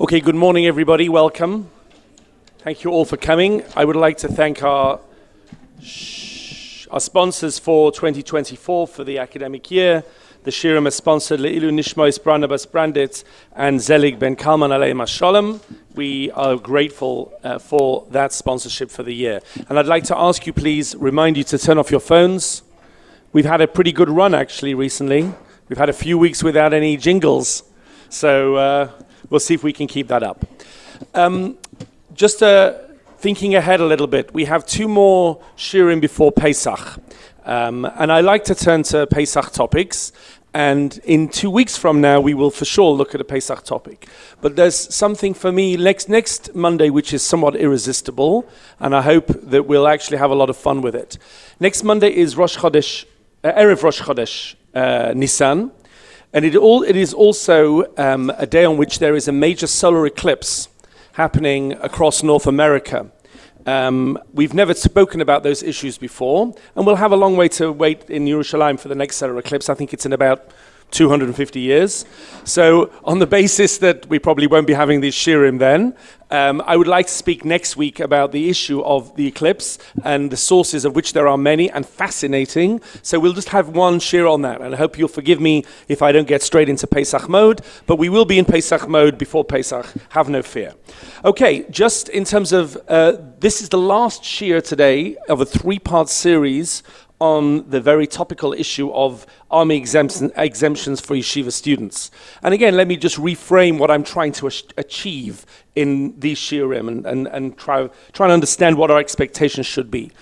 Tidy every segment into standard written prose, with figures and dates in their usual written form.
Okay, good morning everybody, welcome. Thank you all for coming. I would like to thank our sponsors for 2024 for the academic year. The Shirim is sponsored לעילוי, נשמת, ברנה, בנדית, and וזליג ben Kallman עליהם השלום. We are grateful for that sponsorship for the year. And I'd like to ask you, please, remind you to turn off your phones. We've had a pretty good run actually recently. We've had a few weeks without any jingles. So we'll see if we can keep that up. Just thinking ahead a little bit, we have two more shirim before Pesach. And I like to turn to Pesach topics. And in 2 weeks from now, we will for sure look at a Pesach topic. But there's something for me next Monday, which is somewhat irresistible. And I hope that we'll actually have a lot of fun with it. Next Monday is Rosh Chodesh, Erev Rosh Chodesh Nisan. And it is also a day on which there is a major solar eclipse happening across North America. We've never spoken about those issues before, and we'll have a long way to wait in Yerushalayim for the next solar eclipse. I think it's in about 250 years. So on the basis that we probably won't be having these shirim then, I would like to speak next week about the issue of the eclipse and the sources of which there are many and fascinating. So we'll just have one shir on that, and I hope you'll forgive me if I don't get straight into Pesach mode, but we will be in Pesach mode before Pesach, have no fear. Okay, just in terms of, this is the last shir today of a 3-part series on the very topical issue of army exemptions for yeshiva students. And again, let me just reframe what I'm trying to achieve in these shiurim and try and understand what our expectations should be.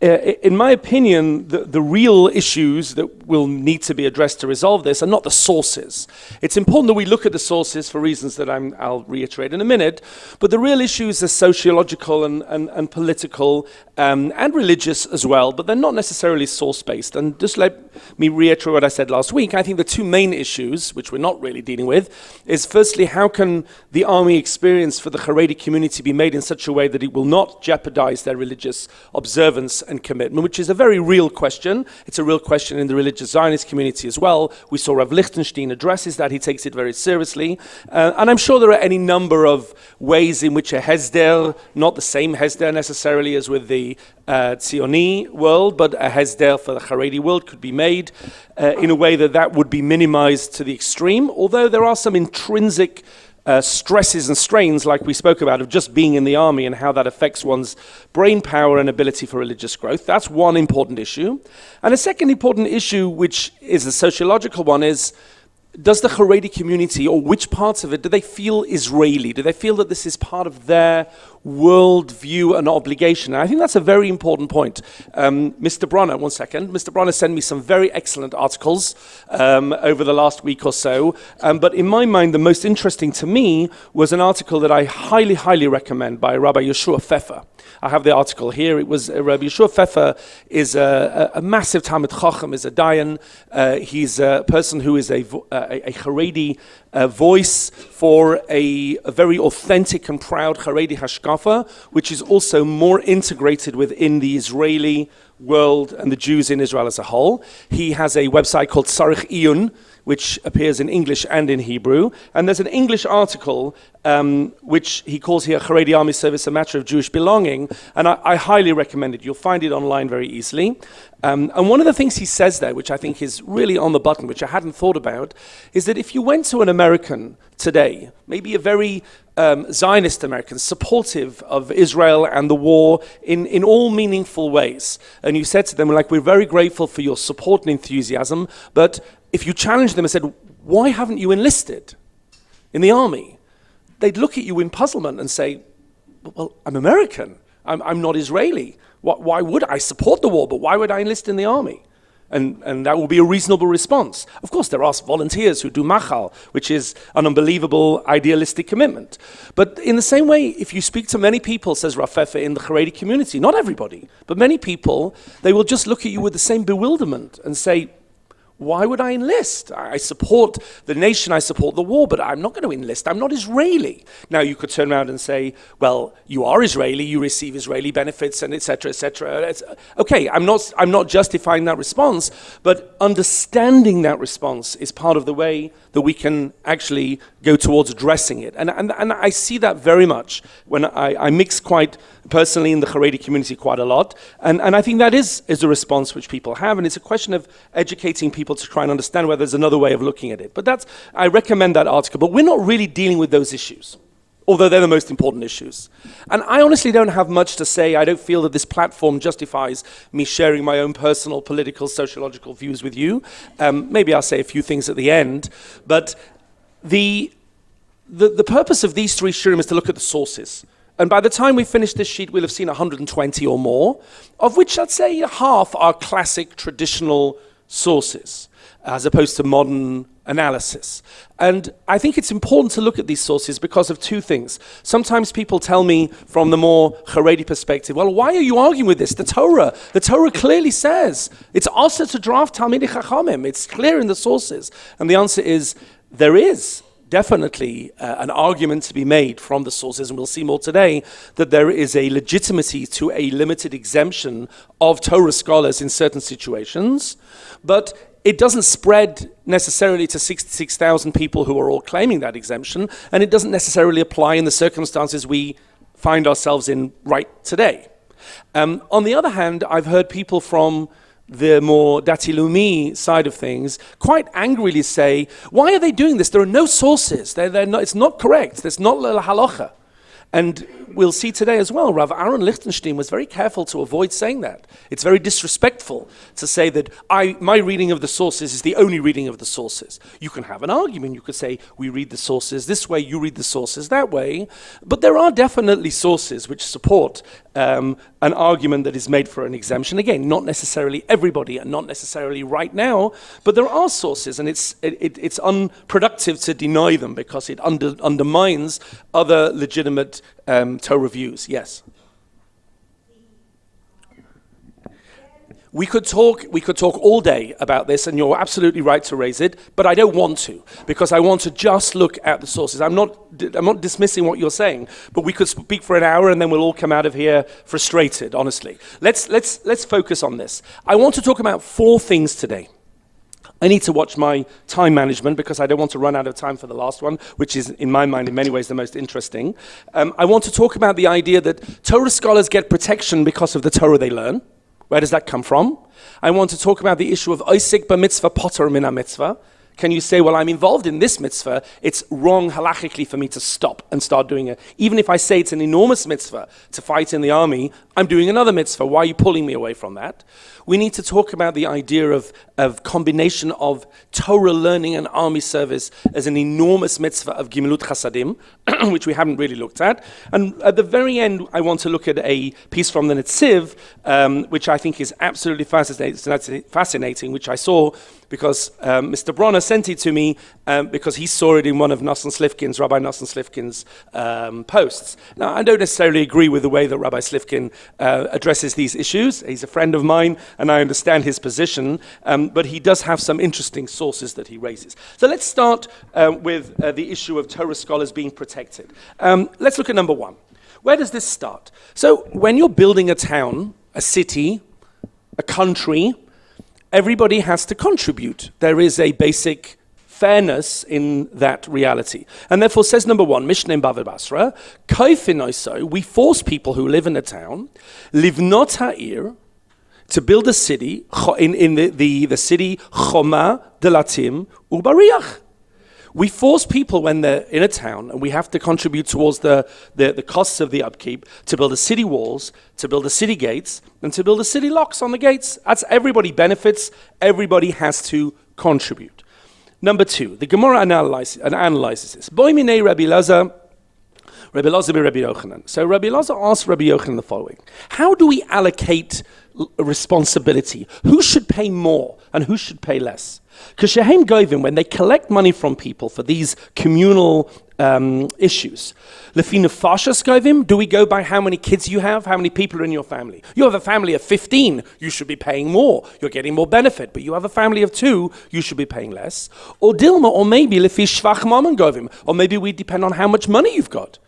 In my opinion, the real issues that will need to be addressed to resolve this are not the sources. It's important that we look at the sources for reasons that I'll reiterate in a minute, but the real issues are sociological and political and religious as well, but they're not necessarily source-based. And just let me reiterate what I said last week. I think the two main issues, which we're not really dealing with, is firstly, how can the army experience for the Haredi community be made in such a way that it will not jeopardize their religious observance and commitment, which is a very real question. It's a real question in the religious Zionist community as well. We saw Rav Lichtenstein addresses that. He takes it very seriously. And I'm sure there are any number of ways in which a hesder, not the same hesder necessarily as with the Tzioni world, but a hesder for the Haredi world could be made in a way that would be minimized to the extreme, although there are some intrinsic stresses and strains, like we spoke about, of just being in the army and how that affects one's brain power and ability for religious growth. That's one important issue. And a second important issue, which is a sociological one, is does the Haredi community, or which parts of it, do they feel Israeli? Do they feel that this is part of their world view and obligation? And I think that's a very important point. Mr. Brana, one second. Mr. Brana sent me some very excellent articles over the last week or so. But in my mind, the most interesting to me was an article that I highly, highly recommend by Rabbi Yeshua Pfeffer. I have the article here. It was Rabbi Yeshua Pfeffer is a massive Talmid Chacham, is a Dayan. He's a person who is a Haredi voice for a very authentic and proud Haredi hashkafa, which is also more integrated within the Israeli world and the Jews in Israel as a whole. He has a website called Tzarich Iyun, which appears in English and in Hebrew. And there's an English article which he calls here Haredi Army Service, a matter of Jewish belonging. And I highly recommend it. You'll find it online very easily. And one of the things he says there, which I think is really on the button, which I hadn't thought about, is that if you went to an American today, maybe a very Zionist American, supportive of Israel and the war in all meaningful ways, and you said to them, like, we're very grateful for your support and enthusiasm, but if you challenged them and said, why haven't you enlisted in the army? They'd look at you in puzzlement and say, well, I'm American. I'm not Israeli. Why would I support the war, but why would I enlist in the army? And that will be a reasonable response. Of course, there are volunteers who do machal, which is an unbelievable idealistic commitment. But in the same way, if you speak to many people, says Rav Pfeffer, in the Haredi community, not everybody, but many people, they will just look at you with the same bewilderment and say, why would I enlist? I support the nation, I support the war, but I'm not going to enlist. I'm not Israeli. Now, you could turn around and say, well, you are Israeli, you receive Israeli benefits, and et cetera, et cetera. Okay, I'm not justifying that response, but understanding that response is part of the way that we can actually go towards addressing it. And I see that very much when I mix quite personally in the Haredi community quite a lot. And I think that is a response which people have. And it's a question of educating people to try and understand whether there's another way of looking at it. But I recommend that article. But we're not really dealing with those issues, although they're the most important issues. And I honestly don't have much to say. I don't feel that this platform justifies me sharing my own personal, political, sociological views with you. Maybe I'll say a few things at the end. But the purpose of these three shiurim is to look at the sources. And by the time we finish this sheet, we'll have seen 120 or more, of which I'd say half are classic, traditional sources, as opposed to modern analysis. And I think it's important to look at these sources because of two things. Sometimes people tell me from the more Haredi perspective, well, why are you arguing with this? The Torah clearly says it's also to draft Talmidei Chachamim. It's clear in the sources. And the answer is there is definitely an argument to be made from the sources, and we'll see more today, that there is a legitimacy to a limited exemption of Torah scholars in certain situations, but it doesn't spread necessarily to 66,000 people who are all claiming that exemption, and it doesn't necessarily apply in the circumstances we find ourselves in right today. On the other hand, I've heard people from the more Dati-Lumi side of things quite angrily say, why are they doing this? There are no sources. They're not, it's not correct. There's not HALACHA. And we'll see today as well, Rav Aaron Lichtenstein was very careful to avoid saying that. It's very disrespectful to say that my reading of the sources is the only reading of the sources. You can have an argument. You could say, we read the sources this way, you read the sources that way. But there are definitely sources which support an argument that is made for an exemption. Again, not necessarily everybody and not necessarily right now, but there are sources, and it's unproductive to deny them because it undermines other legitimate Torah views. Yes. We could talk all day about this, and you're absolutely right to raise it, but I don't want to, because I want to just look at the sources. I'm not dismissing what you're saying, but we could speak for an hour and then we'll all come out of here frustrated, honestly. Let's focus on this. I want to talk about four things today. I need to watch my time management because I don't want to run out of time for the last one, which is, in my mind, in many ways, the most interesting. I want to talk about the idea that Torah scholars get protection because of the Torah they learn. Where does that come from? I want to talk about the issue of oisik b'mitzvah poter min ha-mitzvah. Can you say, well, I'm involved in this mitzvah, it's wrong halachically for me to stop and start doing it. Even if I say it's an enormous mitzvah to fight in the army, I'm doing another mitzvah. Why are you pulling me away from that? We need to talk about the idea of combination of Torah learning and army service as an enormous mitzvah of Gimilut Chasadim, which we haven't really looked at. And at the very end, I want to look at a piece from the Netziv, which I think is absolutely fascinating, which I saw because Mr. Brana sent it to me because he saw it in one of Rabbi Nosson Slifkin's posts. Now, I don't necessarily agree with the way that Rabbi Slifkin addresses these issues. He's a friend of mine, and I understand his position, but he does have some interesting sources that he raises. So let's start with the issue of Torah scholars being protected. Let's look at number one. Where does this start? So when you're building a town, a city, a country, everybody has to contribute. There is a basic fairness in that reality. And therefore, says number one, Mishnah in Bava Basra, Kaifinoso, we force people who live in a town, livnot ha'ir, to build a city, in the city, Choma, Delatim, Ubariach. We force people when they're in a town, and we have to contribute towards the costs of the upkeep, to build the city walls, to build the city gates, and to build the city locks on the gates. That's everybody benefits, everybody has to contribute. Number two, the Gemara analyzes this. Boi minei Rabbi Elazar be Rabbi Yochanan. So Rabbi Elazar asked Rabbi Yochanan the following: how do we allocate responsibility? Who should pay more and who should pay less? Kashehem Govim, when they collect money from people for these communal issues, Lefi Nefashas Govim, do we go by how many kids you have, how many people are in your family? You have a family of 15, you should be paying more. You're getting more benefit. But you have a family of 2, you should be paying less. Or Dilma, or maybe Lefi Shvach Mammon Govim, or maybe we depend on how much money you've got.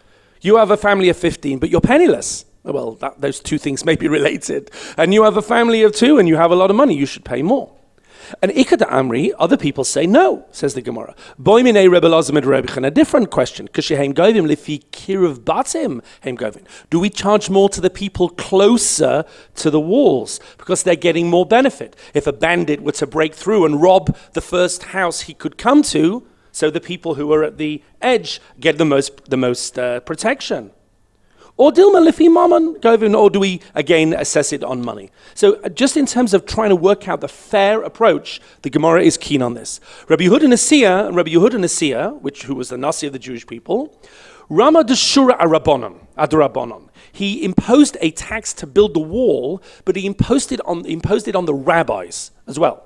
You have a family of 15, but you're penniless. Well, those two things may be related. And you have a family of 2 and you have a lot of money, you should pay more. And Ikad Amri, other people say no, says the Gemara. A different question. Do we charge more to the people closer to the walls because they're getting more benefit? If a bandit were to break through and rob the first house he could come to, so the people who are at the edge get the most protection. Or Dilma Lifi Mammon, or do we again assess it on money? So just in terms of trying to work out the fair approach, the Gemara is keen on this. Rabbi Yehuda Nasiya, who was the Nasi of the Jewish people, Rama Deshura Adar, he imposed a tax to build the wall, but he imposed it on the rabbis as well.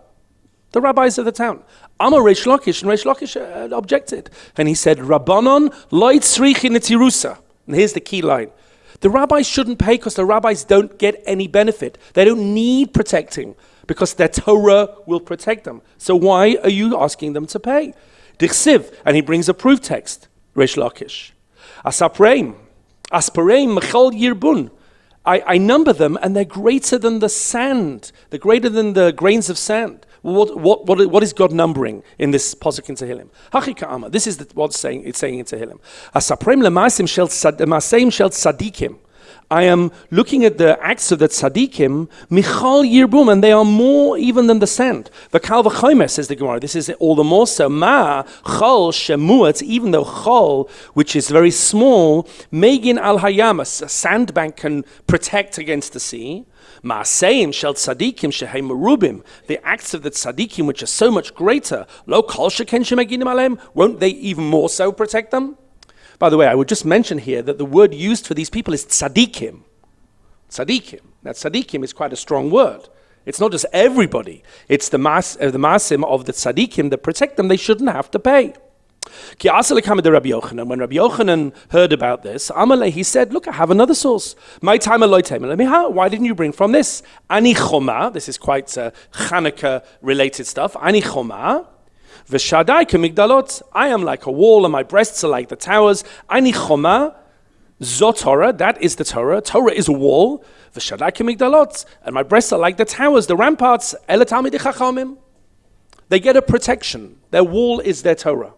The rabbis of the town. Amar Reish Lakish, and Reish Lakish objected. And he said, Rabbanon loy tzrichi netirusa. And here's the key line. The rabbis shouldn't pay because the rabbis don't get any benefit. They don't need protecting because their Torah will protect them. So why are you asking them to pay? Dichsiv, and he brings a proof text, Reish Lakish. Aspareim mechol yirbun. I number them and they're greater than the sand. They're greater than the grains of sand. What is God numbering in this posuk in Tehillim? Hachika'ama. This is what's saying. It's saying in Tehillim. Asaprem lemasim shel tzadikim. I am looking at the acts of the tzadikim, michal yirbum, and they are more even than the sand. V'kal v'chomer, says the Gemara. This is all the more so. Ma chol shemuat, even though chol, which is very small, megin al hayam, a sandbank can protect against the sea. Ma'aseim shel tzadikim shehem merubim, the acts of the tzadikim which are so much greater. Lo kol sheken shemeginim aleim, won't they even more so protect them? By the way, I would just mention here that the word used for these people is tzadikim. Tzadikim. Now, tzadikim is quite a strong word. It's not just everybody. It's the masim of the tzadikim that protect them. They shouldn't have to pay. When Rabbi Yochanan heard about this, Amalei, he said, look, I have another source. My time aloi time. Why didn't you bring from this? Ani choma. This is quite Hanukkah-related stuff. Ani choma. V'shadai kemigdalot, I am like a wall and my breasts are like the towers. Ani choma, zot Torah, that is the Torah. Torah is a wall. V'shadai kemigdalot, and my breasts are like the towers, the ramparts. Ele talmidei chachamim. They get a protection. Their wall is their Torah.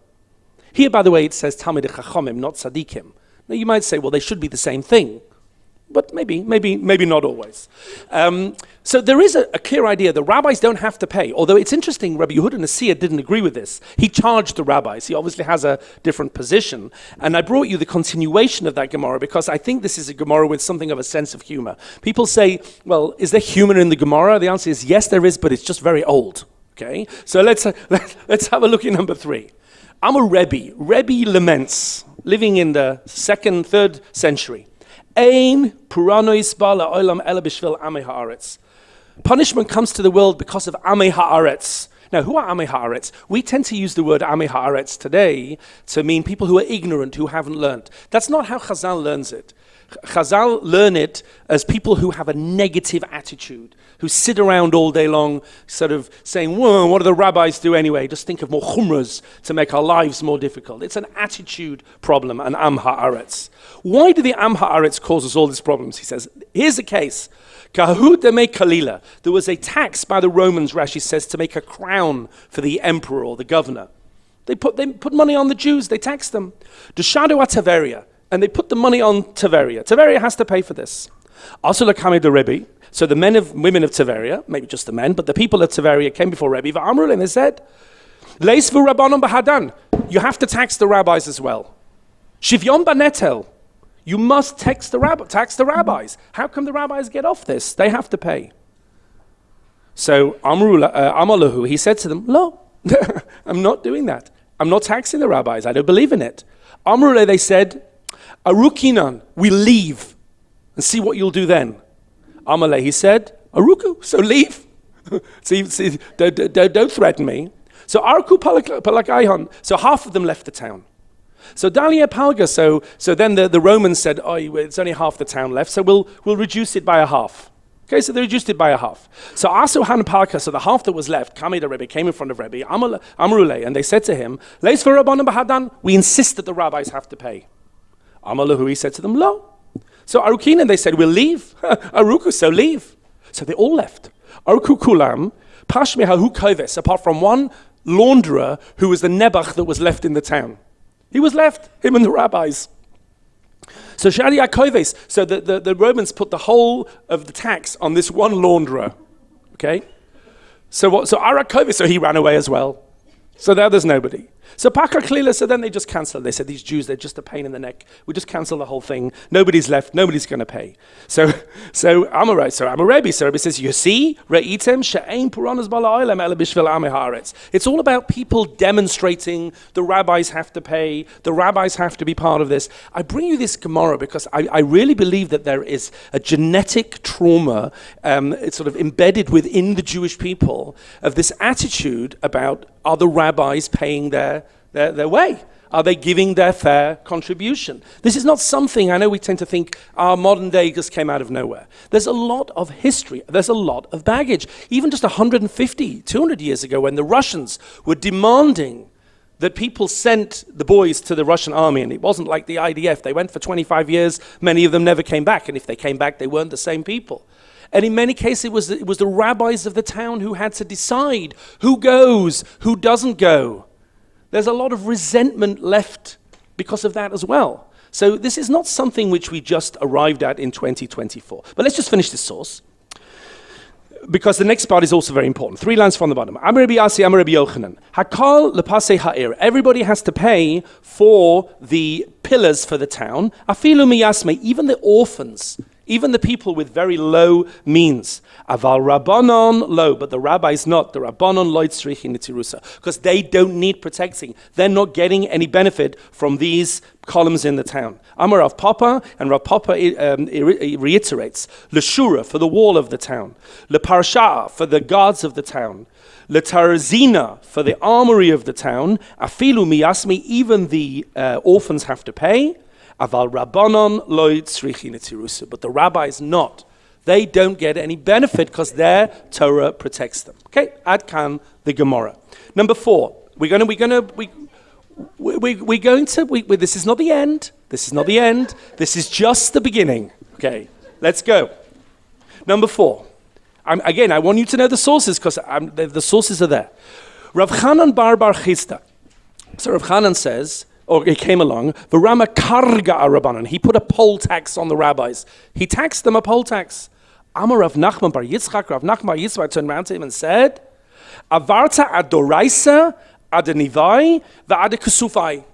Here, by the way, it says talmidei chachamim, not tzadikim. Now you might say, well, they should be the same thing. But maybe not always. So there is a clear idea. The rabbis don't have to pay. Although it's interesting, Rabbi Yehuda Nasiya didn't agree with this. He charged the rabbis. He obviously has a different position. And I brought you the continuation of that Gemara because I think this is a Gemara with something of a sense of humor. People say, well, is there humor in the Gemara? The answer is yes, there is, but it's just very old. Okay? So let's have a look at number 3. I'm a Rebbe. Rebbe laments, living in the 2nd, 3rd century. Ein puranois bala olam ela b'shvil amei haaretz. Punishment comes to the world because of amei haaretz. Now, who are amei haaretz? We tend to use the word amei haaretz today to mean people who are ignorant, who haven't learned. That's not how Chazal learns it. Chazal learn it as people who have a negative attitude, who sit around all day long sort of saying, whoa, what do the rabbis do anyway? Just think of more chumras to make our lives more difficult. It's an attitude problem, an am haaretz. Why do the am haaretz cause us all these problems? He says, here's the case. Kahu demei kalila. There was a tax by the Romans, Rashi says, to make a crown for the emperor or the governor. They put money on the Jews, they taxed them. Deshadu ataveria. And they put the money on Tiberia. Tiberia has to pay for this. Also, lakame the Rebbe. So the women of Tiberia, maybe just the men, but the people of Tiberia came before Rebbe. And they said, Leisvu rabbanon b'hadan. You have to tax the rabbis as well. Shivyon banetel. You must tax the rabbis. How come the rabbis get off this? They have to pay. So Amalahu, he said to them, no, I'm not doing that. I'm not taxing the rabbis. I don't believe in it. Amrule, they said, Arukinan, we leave and see what you'll do then. Amalei, he said, Aruku, so leave. see, don't threaten me. So Arku Palakaihan, so half of them left the town. So Dalia Palga, so then the Romans said, oh, it's only half the town left, so we'll reduce it by a half. Okay, so they reduced it by a half. So Asu Han Palka, so the half that was left, Kamei Rebbe, came in front of Rebbe, Amrule, and they said to him, Leis for Rabbanim Bahadan, we insist that the rabbis have to pay. Amalahu, he said to them, lo. So Arukinan, they said, we'll leave. Aruku, so leave. So they all left. Aruku Kulam, Pashmi hahu koves, apart from one launderer who was the Nebuch that was left in the town. He was left, him and the rabbis. So Shadia koves, so the Romans put the whole of the tax on this one launderer. Okay? So what? So Ara koves, so he ran away as well. So now there's nobody. So Pakar Klila, so then they just cancelled. They said, these Jews, they're just a pain in the neck. We just cancel the whole thing. Nobody's left. Nobody's going to pay. So I'm a Rabbi. So Rabbi says, you see, Re'item she'ein puranas bala'olam ela bishvil amei haaretz. It's all about people demonstrating the rabbis have to pay. The rabbis have to be part of this. I bring you this Gemara because I really believe that there is a genetic trauma it's sort of embedded within the Jewish people of this attitude about, are the rabbis paying their way? Are they giving their fair contribution? This is not something, I know we tend to think our modern day just came out of nowhere. There's a lot of history. There's a lot of baggage. Even just 150, 200 years ago when the Russians were demanding that people sent the boys to the Russian army, and it wasn't like the IDF. They went for 25 years. Many of them never came back. And if they came back, they weren't the same people. And in many cases, it was the rabbis of the town who had to decide who goes, who doesn't go. There's a lot of resentment left because of that as well. So this is not something which we just arrived at in 2024. But let's just finish this source, because the next part is also very important. 3 lines from the bottom. Amar Rabbi Yasi, Amar Rabbi Yochanan. Hakal lepasei ha'ir. Everybody has to pay for the pillars for the town. Afilu miyasme, even the orphans. Even the people with very low means. Aval Rabbanon lo, but the rabbis not. The Rabbanon lo tzrichin netirusa, because they don't need protecting. They're not getting any benefit from these columns in the town. Amar Rav Papa, and Rav Papa reiterates, L'shura, for the wall of the town. L'parsha, for the guards of the town. L'tarazina, for the armory of the town. Afilu miyasmi, even the orphans have to pay. Aval Rabbanon lo tzrichin netirusa, but the rabbis not. They don't get any benefit because their Torah protects them. Okay, ad kan the Gemara. Number 4. This is not the end. This is not the end. This is just the beginning. Okay, let's go. Number 4. I want you to know the sources because the sources are there. Rav Chanan bar Chista. So Rav Chanan says, or he came along, V'rama karga arabanan. He put a poll tax on the rabbis. He taxed them a poll tax. Amar Rav Nachman bar Yitzchak, Rav Nachman bar Yitzchak turned around to him and said, Avarta adoraisa adenivai va'adekusufai.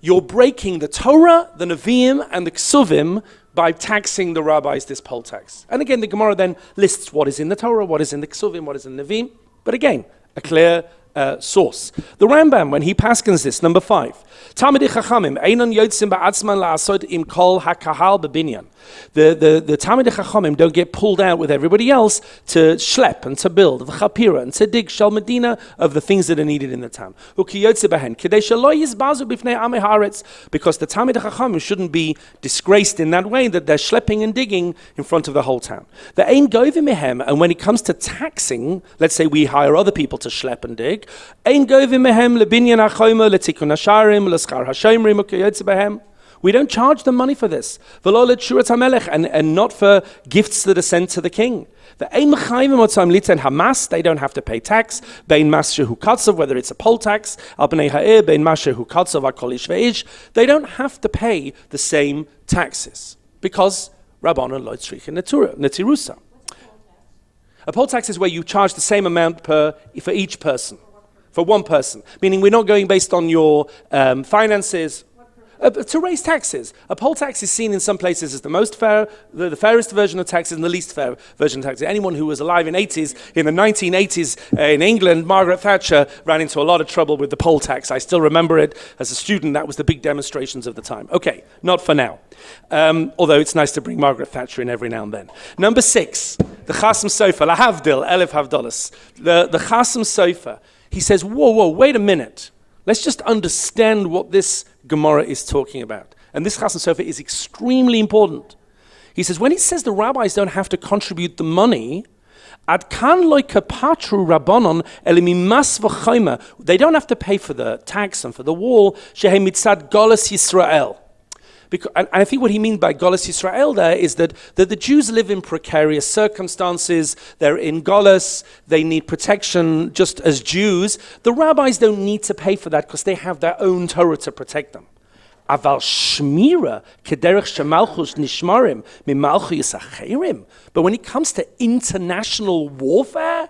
You're breaking the Torah, the Nevi'im, and the Ksuvim by taxing the rabbis this poll tax. And again, the Gemara then lists what is in the Torah, what is in the Ksuvim, what is in the Nevi'im. But again, a clear source. The Rambam, when he paskins this, number 5, Talmidei Chachamim einon yotzim ba'atzman la'asod im kol hakahal bebinyan. The Talmidei Chachamim don't get pulled out with everybody else to schlep and to build the chapira and to dig shel medina of the things that are needed in the town. Ukiyotze behen kedei shelo yizbazu b'fnei amei haaretz, because the Talmidei Chachamim shouldn't be disgraced in that way that they're schlepping and digging in front of the whole town. The ein govim mehem, and when it comes to taxing, let's say we hire other people to schlep and dig. Ein govim mehem lebinyan hachomer letikun hasharim l'schar hashomrim ukiyotze behem. We don't charge them money for this. And not for gifts that are sent to the king. They don't have to pay tax. Whether it's a poll tax, they don't have to pay the same taxes because Rabbanon lo tzrichin netirusa. A poll tax is where you charge the same amount for each person, for one person. Meaning we're not going based on your finances. To raise taxes. A poll tax is seen in some places as the most fair, the fairest version of taxes and the least fair version of taxes. Anyone who was alive in the 1980s in England, Margaret Thatcher ran into a lot of trouble with the poll tax. I still remember it as a student. That was the big demonstrations of the time. Okay, not for now. Although it's nice to bring Margaret Thatcher in every now and then. Number 6, the Chasam Sofer, lahavdil, elef havdolas. The Chasam Sofer, he says, whoa, wait a minute. Let's just understand what this Gemara is talking about. And this Chasam Sofer is extremely important. He says, when it says the rabbis don't have to contribute the money, ad kan lo kapatru rabbanon elimimas v'chayma, they don't have to pay for the tax and for the wall, shehe mitzad golas Yisrael. And I think what he means by Golus Yisrael there is that the Jews live in precarious circumstances. They're in Golus. They need protection just as Jews. The rabbis don't need to pay for that because they have their own Torah to protect them. Aval shmira kederech shemalchus nishmarim mimalchus acherim. But when it comes to international warfare,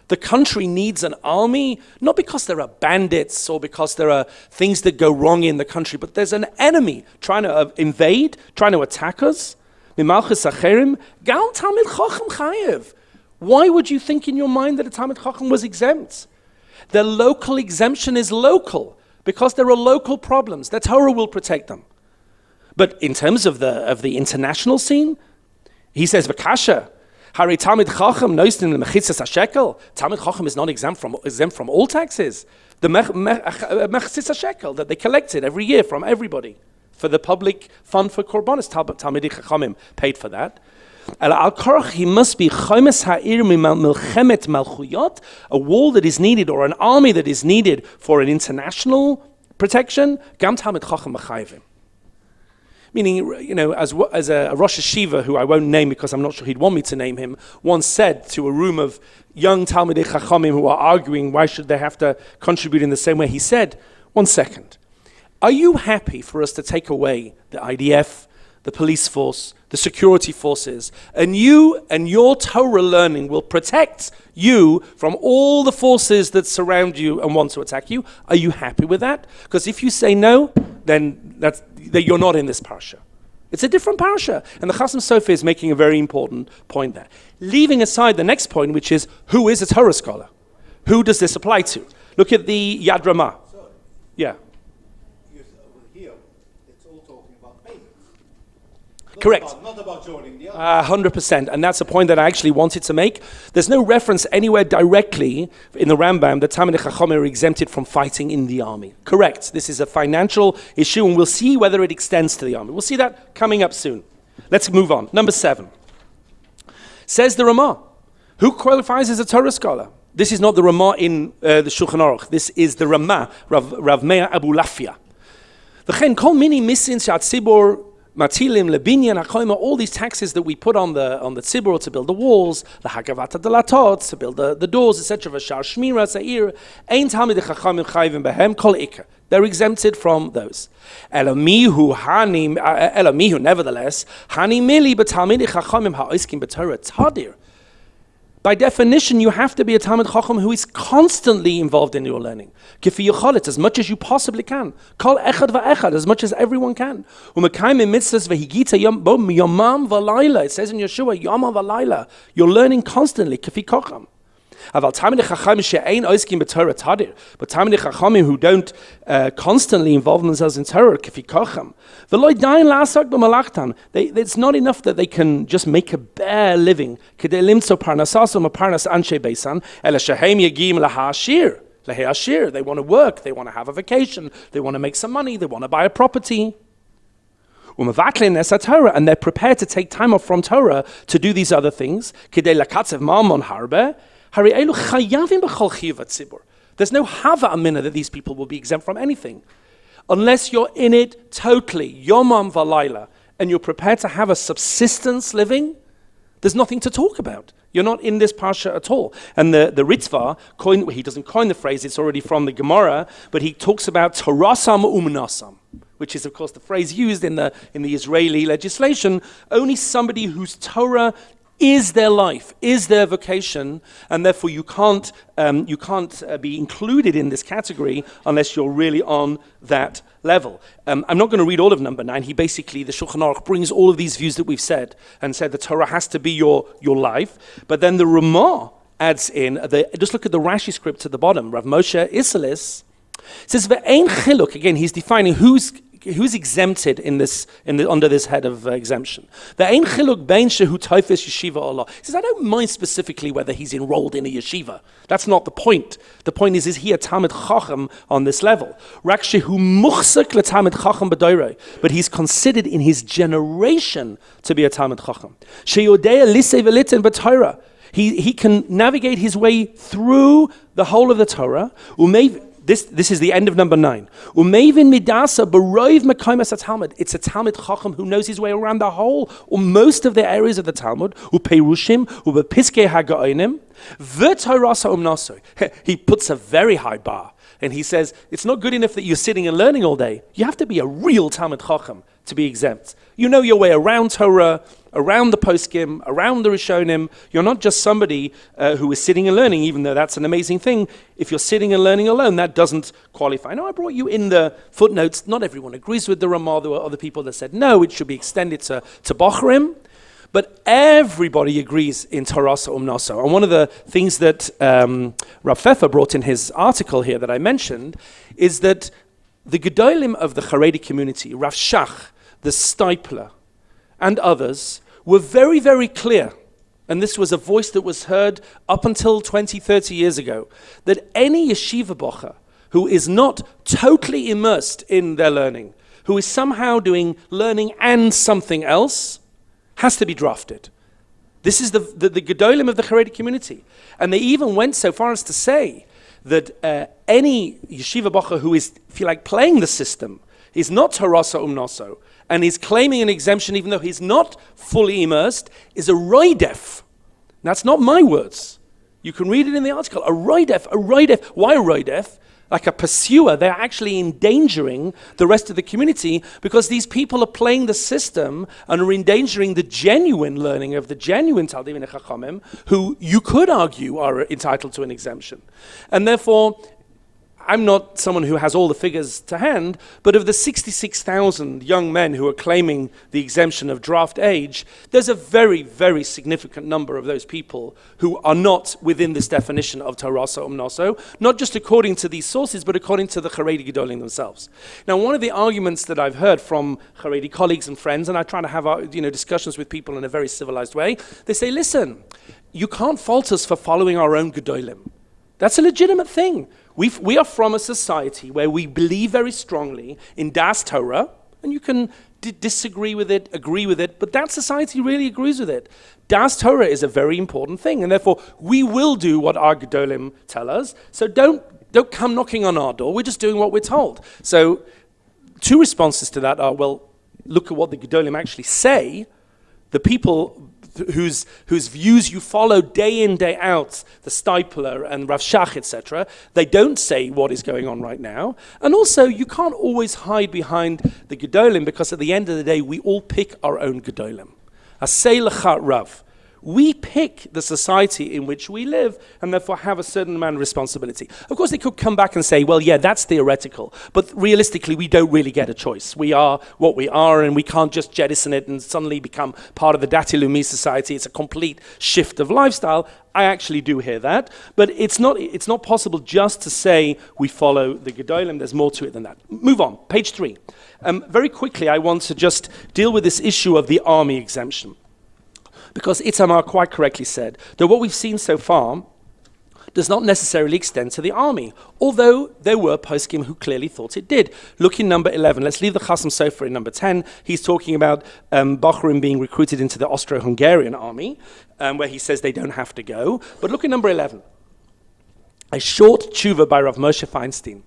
the country needs an army, not because there are bandits or because there are things that go wrong in the country, but there's an enemy trying to invade, trying to attack us. Mimalchus acherim, gal Talmid Chacham chayev. Why would you think in your mind that a Talmid Chacham was exempt? The local exemption is local because there are local problems. The Torah will protect them. But in terms of the international scene, he says, V'kasha, Hari Talmid Chacham noistin mechitzas hashekel. Talmid Chacham is not exempt from all taxes. The mechitzas hashekel that they collected every year from everybody for the public fund for korbanos. Talmidei Chachamim paid for that. Al korach, he must be chomes ha'ir milchemet malchuyot, a wall that is needed or an army that is needed for an international protection. Gam Talmid Chacham mechayvim. Meaning, you know, as a Rosh Yeshiva, who I won't name because I'm not sure he'd want me to name him, once said to a room of young Talmidei Chachamim who are arguing why should they have to contribute in the same way, he said, 1 second, are you happy for us to take away the IDF, the police force, the security forces, and you and your Torah learning will protect you from all the forces that surround you and want to attack you? Are you happy with that? Because if you say no, then that you're not in this parsha. It's a different parsha. And the Chasam Sofer is making a very important point there. Leaving aside the next point, which is, who is a Torah scholar? Who does this apply to? Look at the Yad Ramah. Yeah. Here, it's all talking about payments. Correct. Not about joining the army. 100%. And that's a point that I actually wanted to make. There's no reference anywhere directly in the Rambam that Talmidei Chachamim are exempted from fighting in the army. Correct. This is a financial issue, and we'll see whether it extends to the army. We'll see that coming up soon. Let's move on. Number 7. Says the Ramah. Who qualifies as a Torah scholar? This is not the Ramah in the Shulchan Aruch. This is the Ramah, Rav Meir Abu Lafia. V'chen kol mini misin she'at tzibor matilim lebinyan hakoyma, all these taxes that we put on the tzibor to build the walls, the hagavata delatot to build the doors, etc. V'shar shmira sa'ir, ein talmidei chachamim chayvim behem kol ikar. They're exempted from those. Elamihu, nevertheless, hani mili b'talmidei chachamim ha'oiskim b'torah tadir. By definition, you have to be a Talmid Chacham who is constantly involved in your learning. Kifi yochalet, as much as you possibly can. Kol echad va'echad, as much as everyone can. U'mekayim mitzvahs v'higita yomam v'layla. It says in Yeshua, yomam v'layla. You're learning constantly. Kifi Chacham. Aval Talmidei Chachamim she'ein oiskim b'Torah tadir. But Talmidei Chachamim who don't constantly involve themselves in Torah, kifi Chacham. V'lo dayin la'asak b'malachtan. It's not enough that they can just make a bare living. K'dei limtzo parnasasum u'parnas anshe beisan, ela shehem yagim laha'ashir. Laha'ashir. They want to work. They want to have a vacation. They want to make some money. They want to buy a property. And they're prepared to take time off from Torah to do these other things. K'dei lakatzev ma'amon harbe. There's no hava amina that these people will be exempt from anything. Unless you're in it totally, yomam valayla, and you're prepared to have a subsistence living, there's nothing to talk about. You're not in this parsha at all. And the Ritva, he doesn't coin the phrase, it's already from the Gemara, but he talks about torasam umnasam, which is of course the phrase used in the Israeli legislation. Only somebody whose Torah is their life, is their vocation, and therefore you can't be included in this category unless you're really on that level. I'm not going to read all of number 9. The Shulchan Aruch brings all of these views that we've said and said the Torah has to be your life, but then the Ramah adds in, just look at the Rashi script at the bottom, Rav Moshe Isalis says, Ve'ein chiluk, again he's defining who's exempted under this head of exemption. The ein chiluk bein shehu toifes yeshiva Allah. He says, I don't mind specifically whether he's enrolled in a yeshiva. That's not the point. The point is he a Talmid Chacham on this level? Rak shehu muchzak leTalmid Chacham b'doiroi. But he's considered in his generation to be a Talmid Chacham. Sheyodea lisei v'liten b'Torah. He can navigate his way through the whole of the Torah. This is the end of number 9. Umevin midasa b'roiv mekaymas Talmud. It's a Talmud Chacham who knows his way around the whole or most of the areas of the Talmud. Uperushim ubepiskei hagaonim v'torasa umnaso. He puts a very high bar, and he says it's not good enough that you're sitting and learning all day. You have to be a real Talmud Chacham to be exempt. You know your way around Torah, around the poskim, around the Rishonim. You're not just somebody who is sitting and learning, even though that's an amazing thing. If you're sitting and learning alone, that doesn't qualify. Now, I brought you in the footnotes. Not everyone agrees with the Ramah. There were other people that said, no, it should be extended to Bochrim. But everybody agrees in Torah Umnaso. And one of the things that Rav Pfeffer brought in his article here that I mentioned is that the Gedolim of the Haredi community, Rav Shach, the Stipler, and others were very, very clear, and this was a voice that was heard up until 20, 30 years ago, that any yeshiva bocher who is not totally immersed in their learning, who is somehow doing learning and something else, has to be drafted. This is the Gedolim of the Haredi community. And they even went so far as to say that any yeshiva bocher who is, if you like, playing the system, is not Torasa Umnaso, and is claiming an exemption even though he's not fully immersed, is a roidef. That's not my words. You can read it in the article. A roidef. Why a roidef? Like a pursuer. They're actually endangering the rest of the community because these people are playing the system and are endangering the genuine learning of the genuine Talmidim Chachamim, who you could argue are entitled to an exemption. And therefore, I'm not someone who has all the figures to hand, but of the 66,000 young men who are claiming the exemption of draft age, there's a very, very significant number of those people who are not within this definition of Torasa Umnaso, not just according to these sources, but according to the Haredi Gedolim themselves. Now, one of the arguments that I've heard from Haredi colleagues and friends, and I try to have discussions with people in a very civilized way, they say, listen, you can't fault us for following our own Gedolim. That's a legitimate thing. We are from a society where we believe very strongly in Das Torah, and you can disagree with it, agree with it, but that society really agrees with it. Das Torah is a very important thing, and therefore we will do what our Gedolim tell us. So don't come knocking on our door. We're just doing what we're told. So 2 responses to that are, well, look at what the Gedolim actually say. The people whose views you follow day in, day out, the Stipler and Rav Shach, etc., they don't say what is going on right now. And also, you can't always hide behind the Gedolim, because at the end of the day, we all pick our own Gedolim. Asay lecha Rav. We pick the society in which we live and therefore have a certain amount of responsibility. Of course, they could come back and say, well, yeah, that's theoretical, but realistically, we don't really get a choice. We are what we are, and we can't just jettison it and suddenly become part of the Dati Leumi society. It's a complete shift of lifestyle. I actually do hear that, but it's not possible just to say we follow the Gedolim. There's more to it than that. Move on, page 3. Very quickly, I want to just deal with this issue of the army exemption, because Itamar quite correctly said that what we've seen so far does not necessarily extend to the army, although there were poskim who clearly thought it did. Look in number 11. Let's leave the Chasam Sofer in number 10. He's talking about Bochurim being recruited into the Austro-Hungarian army, where he says they don't have to go. But look at number 11. A short tshuva by Rav Moshe Feinstein.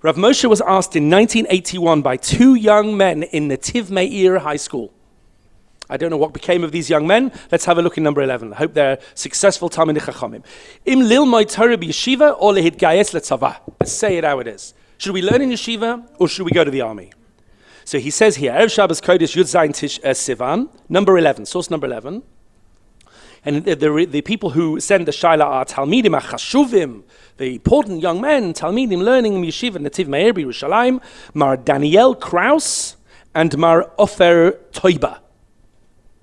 Rav Moshe was asked in 1981 by 2 young men in Netiv Meir High School. I don't know what became of these young men. Let's have a look in number 11. I hope they're successful Talmidei Chachamim. Im lilmod Torah b'yeshiva or lehitgayes letzavah. Let's say it how it is. Should we learn in yeshiva or should we go to the army? So he says here, Erev Shabbos Kodesh Yud Zayin Tish Sivan, number 11, source number 11. And the people who send the Shaila are Talmidim HaChashuvim, the important young men, Talmidim learning in yeshiva, Netiv Meir b'Yerushalayim, Mar Daniel Kraus and Mar Ofer Toiba.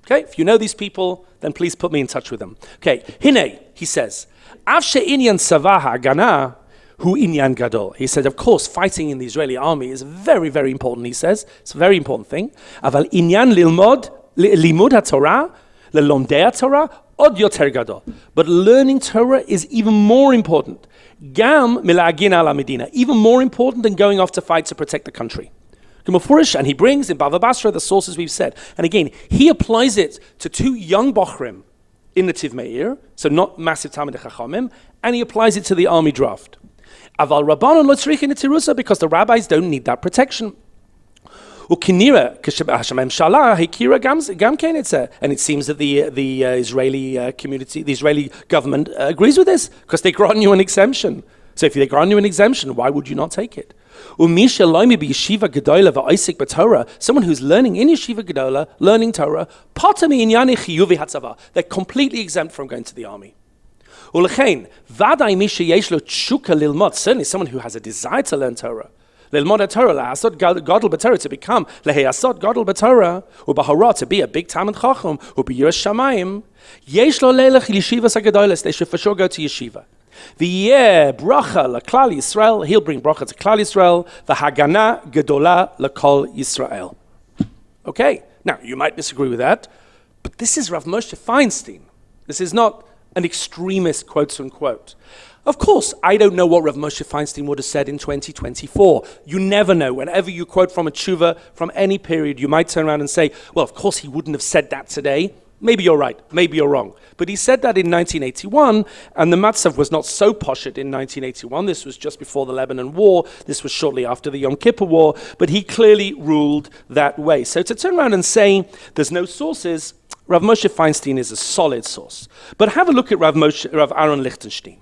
Okay, if you know these people, then please put me in touch with them. Okay, Hine, he says, Avshe inyan savaha gana hu inyan gadol. He said, of course, fighting in the Israeli army is very, very important, he says. It's a very important thing. Aval inyan limud ha-Torah, lelomdei ha-Torah, od yoter gadol. But learning Torah is even more important. Gam milagin ala medina, even more important than going off to fight to protect the country. And he brings in Bava Basra the sources we've said. And again, he applies it to 2 young Bochrim in the Netiv Meir, so not massive Talmidei Chachamim, and he applies it to the army draft. Aval Rabbanon lo tzrichin et tirusa, because the rabbis don't need that protection. Ukinira k'shememshala hikira gam kein etzeh, and it seems that the Israeli community, the Israeli government agrees with this, because they grant you an exemption. So if they grant you an exemption, why would you not take it? Umisha loimi be yeshiva gedola va'isik b'Torah, someone who's learning in yeshiva gedola, learning Torah, patami inyani chiyuvi hatzava, they're completely exempt from going to the army. Ulechein vaday misha yesh lo tshuka lilmod, certainly someone who has a desire to learn Torah. Lilmod Torah, la'asot gadol b'Torah, to become leheyasot gadol b'Torah, u'bahara, to be a big Talmid Chacham, u'biyiras shamayim, yesh lo leilech yeshivas hagedolas, they should for sure go to yeshiva. V'yeh bracha l'klal Yisrael, he'll bring bracha to klal Yisrael, v'hagana gedola l'kol Yisrael. Okay, now you might disagree with that, but this is Rav Moshe Feinstein. This is not an extremist, quotes unquote. Of course, I don't know what Rav Moshe Feinstein would have said in 2024. You never know. Whenever you quote from a tshuva from any period, you might turn around and say, well, of course he wouldn't have said that today. Maybe you're right, maybe you're wrong. But he said that in 1981, and the Matzav was not so poshut in 1981. This was just before the Lebanon War. This was shortly after the Yom Kippur War. But he clearly ruled that way. So to turn around and say there's no sources, Rav Moshe Feinstein is a solid source. But have a look at Rav Aaron Lichtenstein.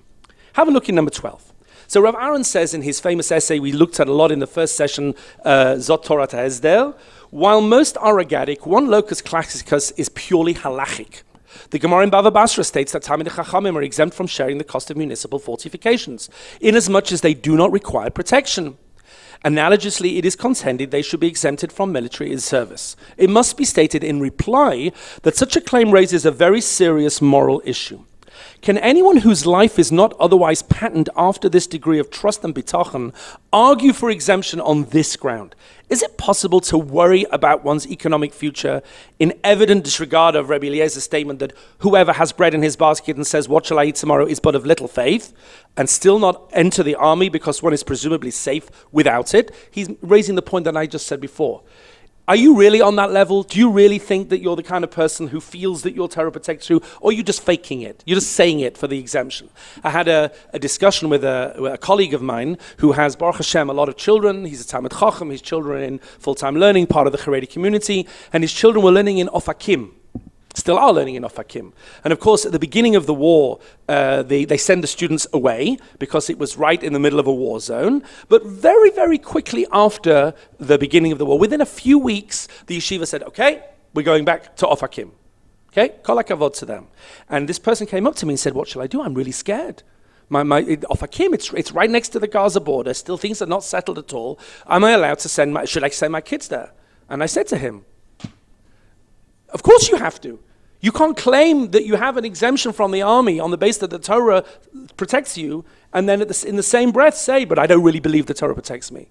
Have a look in number 12. So Rav Aaron says in his famous essay we looked at a lot in the first session, Zot Torah Ta'Esder, while most are agadic, one locus classicus is purely halachic. The Gemara in Bava Basra states that Talmidei Chachamim are exempt from sharing the cost of municipal fortifications, inasmuch as they do not require protection. Analogously, it is contended they should be exempted from military service. It must be stated in reply that such a claim raises a very serious moral issue. Can anyone whose life is not otherwise patterned after this degree of trust and bitachon argue for exemption on this ground? Is it possible to worry about one's economic future in evident disregard of Rabbi Eliezer's statement that whoever has bread in his basket and says, what shall I eat tomorrow, is but of little faith, and still not enter the army because one is presumably safe without it? He's raising the point that I just said before. Are you really on that level? Do you really think that you're the kind of person who feels that your Torah protects you, or are you just faking it? You're just saying it for the exemption. I had a discussion with a colleague of mine who has, Baruch Hashem, a lot of children. He's a Talmid Chacham, his children in full-time learning, part of the Haredi community, and his children were learning in Ofakim. Still are learning in Ofakim. And of course, at the beginning of the war, they send the students away because it was right in the middle of a war zone. But very, very quickly after the beginning of the war, within a few weeks, the yeshiva said, okay, we're going back to Ofakim. Okay, kol hakavod to them. And this person came up to me and said, what shall I do? I'm really scared. Ofakim, it's right next to the Gaza border. Still things are not settled at all. Am I allowed to should I send my kids there? And I said to him, of course you have to. You can't claim that you have an exemption from the army on the basis that the Torah protects you, and then in the same breath say, but I don't really believe the Torah protects me.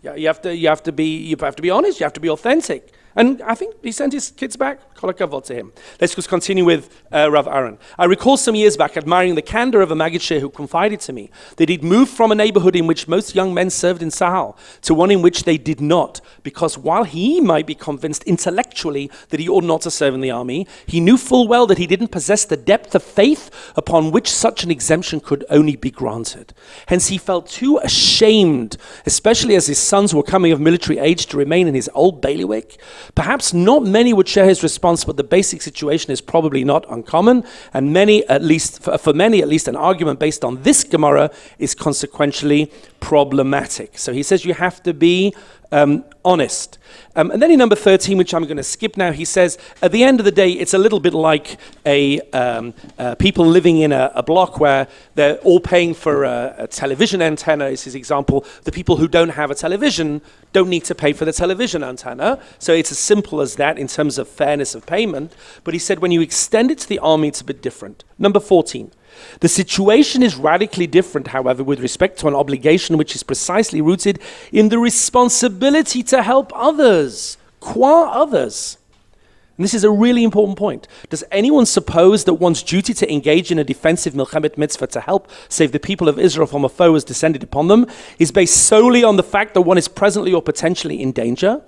Yeah, you have to be honest, you have to be authentic. And I think he sent his kids back. Kol hakavod to him. Let's just continue with Rav Aaron. I recall some years back admiring the candor of a Maggid Shir who confided to me that he'd moved from a neighborhood in which most young men served in TZAHAL to one in which they did not, because while he might be convinced intellectually that he ought not to serve in the army, he knew full well that he didn't possess the depth of faith upon which such an exemption could only be granted. Hence he felt too ashamed, especially as his sons were coming of military age, to remain in his old bailiwick. Perhaps not many would share his response, but the basic situation is probably not uncommon, and for many at least, an argument based on this Gemara is consequentially problematic. So he says you have to be honest. And then in number 13, which I'm going to skip now, he says, at the end of the day, it's a little bit like people living in a block where they're all paying for a television antenna, is his example. The people who don't have a television don't need to pay for the television antenna. So it's as simple as that in terms of fairness of payment. But he said when you extend it to the army, it's a bit different. Number 14. The situation is radically different, however, with respect to an obligation which is precisely rooted in the responsibility to help others, qua others. And this is a really important point. Does anyone suppose that one's duty to engage in a defensive milchemet mitzvah to help save the people of Israel from a foe who has descended upon them is based solely on the fact that one is presently or potentially in danger?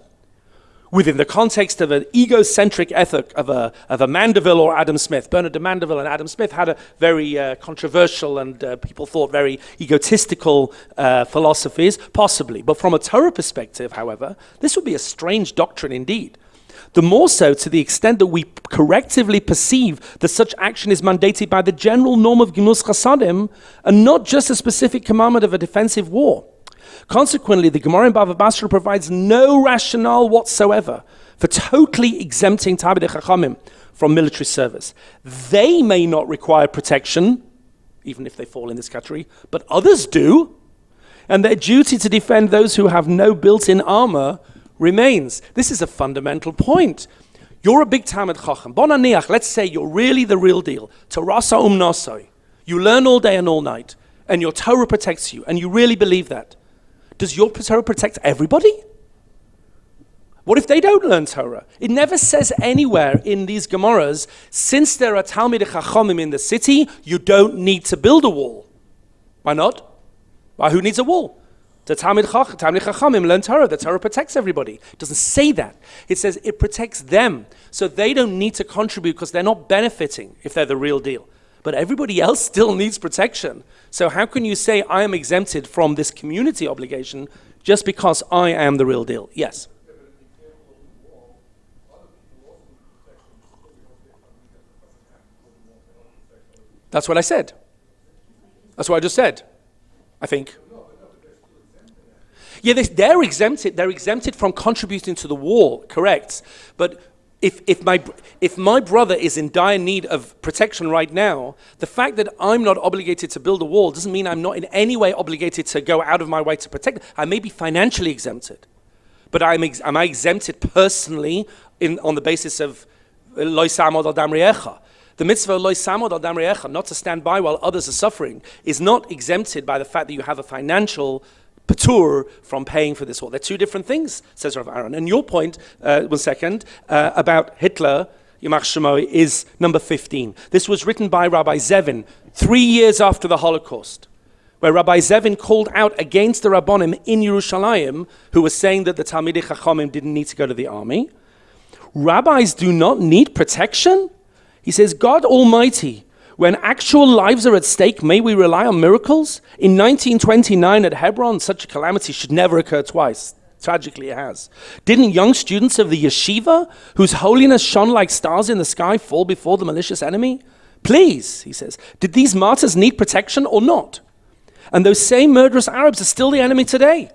within the context of an egocentric ethic of a Mandeville or Adam Smith. Bernard de Mandeville and Adam Smith had a very controversial and people thought very egotistical philosophies, possibly. But from a Torah perspective, however, this would be a strange doctrine indeed. The more so to the extent that we correctively perceive that such action is mandated by the general norm of Gimus Chasadim and not just a specific commandment of a defensive war. Consequently, the Gemara in Bava Basra provides no rationale whatsoever for totally exempting Talmidei Chachamim from military service. They may not require protection, even if they fall in this category, but others do, and their duty to defend those who have no built-in armor remains. This is a fundamental point. You're a big Talmid Chacham. Bon Aniach, let's say you're really the real deal. Torah Nasoi. You learn all day and all night, and your Torah protects you, and you really believe that. Does your Torah protect everybody? What if they don't learn Torah? It never says anywhere in these Gemaras, since there are Talmidei Chachamim in the city, you don't need to build a wall. Why not? Why, who needs a wall? The Talmidei Chachamim learn Torah. The Torah protects everybody. It doesn't say that. It says it protects them. So they don't need to contribute because they're not benefiting if they're the real deal. But everybody else still needs protection. So how can you say I am exempted from this community obligation just because I am the real deal? Yes. That's what I said. That's what I just said, I think. Yeah, they're exempted. They're exempted from contributing to the wall, correct. But if my brother is in dire need of protection right now, the fact that I'm not obligated to build a wall doesn't mean I'm not in any way obligated to go out of my way to protect. I may be financially exempted, but am I exempted personally on the basis of lo samod al dam re'echa? The mitzvah lo samod al dam re'echa, not to stand by while others are suffering, is not exempted by the fact that you have a financial patur from paying for this wall. They're two different things, says Rav Aaron. And your point, one second, about Hitler, Yamach Shemoy, is number 15. This was written by Rabbi Zevin 3 years after the Holocaust, where Rabbi Zevin called out against the Rabbonim in Yerushalayim who were saying that the Talmidei Chachamim didn't need to go to the army. Rabbis do not need protection? He says, God Almighty, when actual lives are at stake, may we rely on miracles? In 1929 at Hebron, such a calamity should never occur twice. Tragically, it has. Didn't young students of the Yeshiva, whose holiness shone like stars in the sky, fall before the malicious enemy? Please, he says, did these martyrs need protection or not? And those same murderous Arabs are still the enemy today.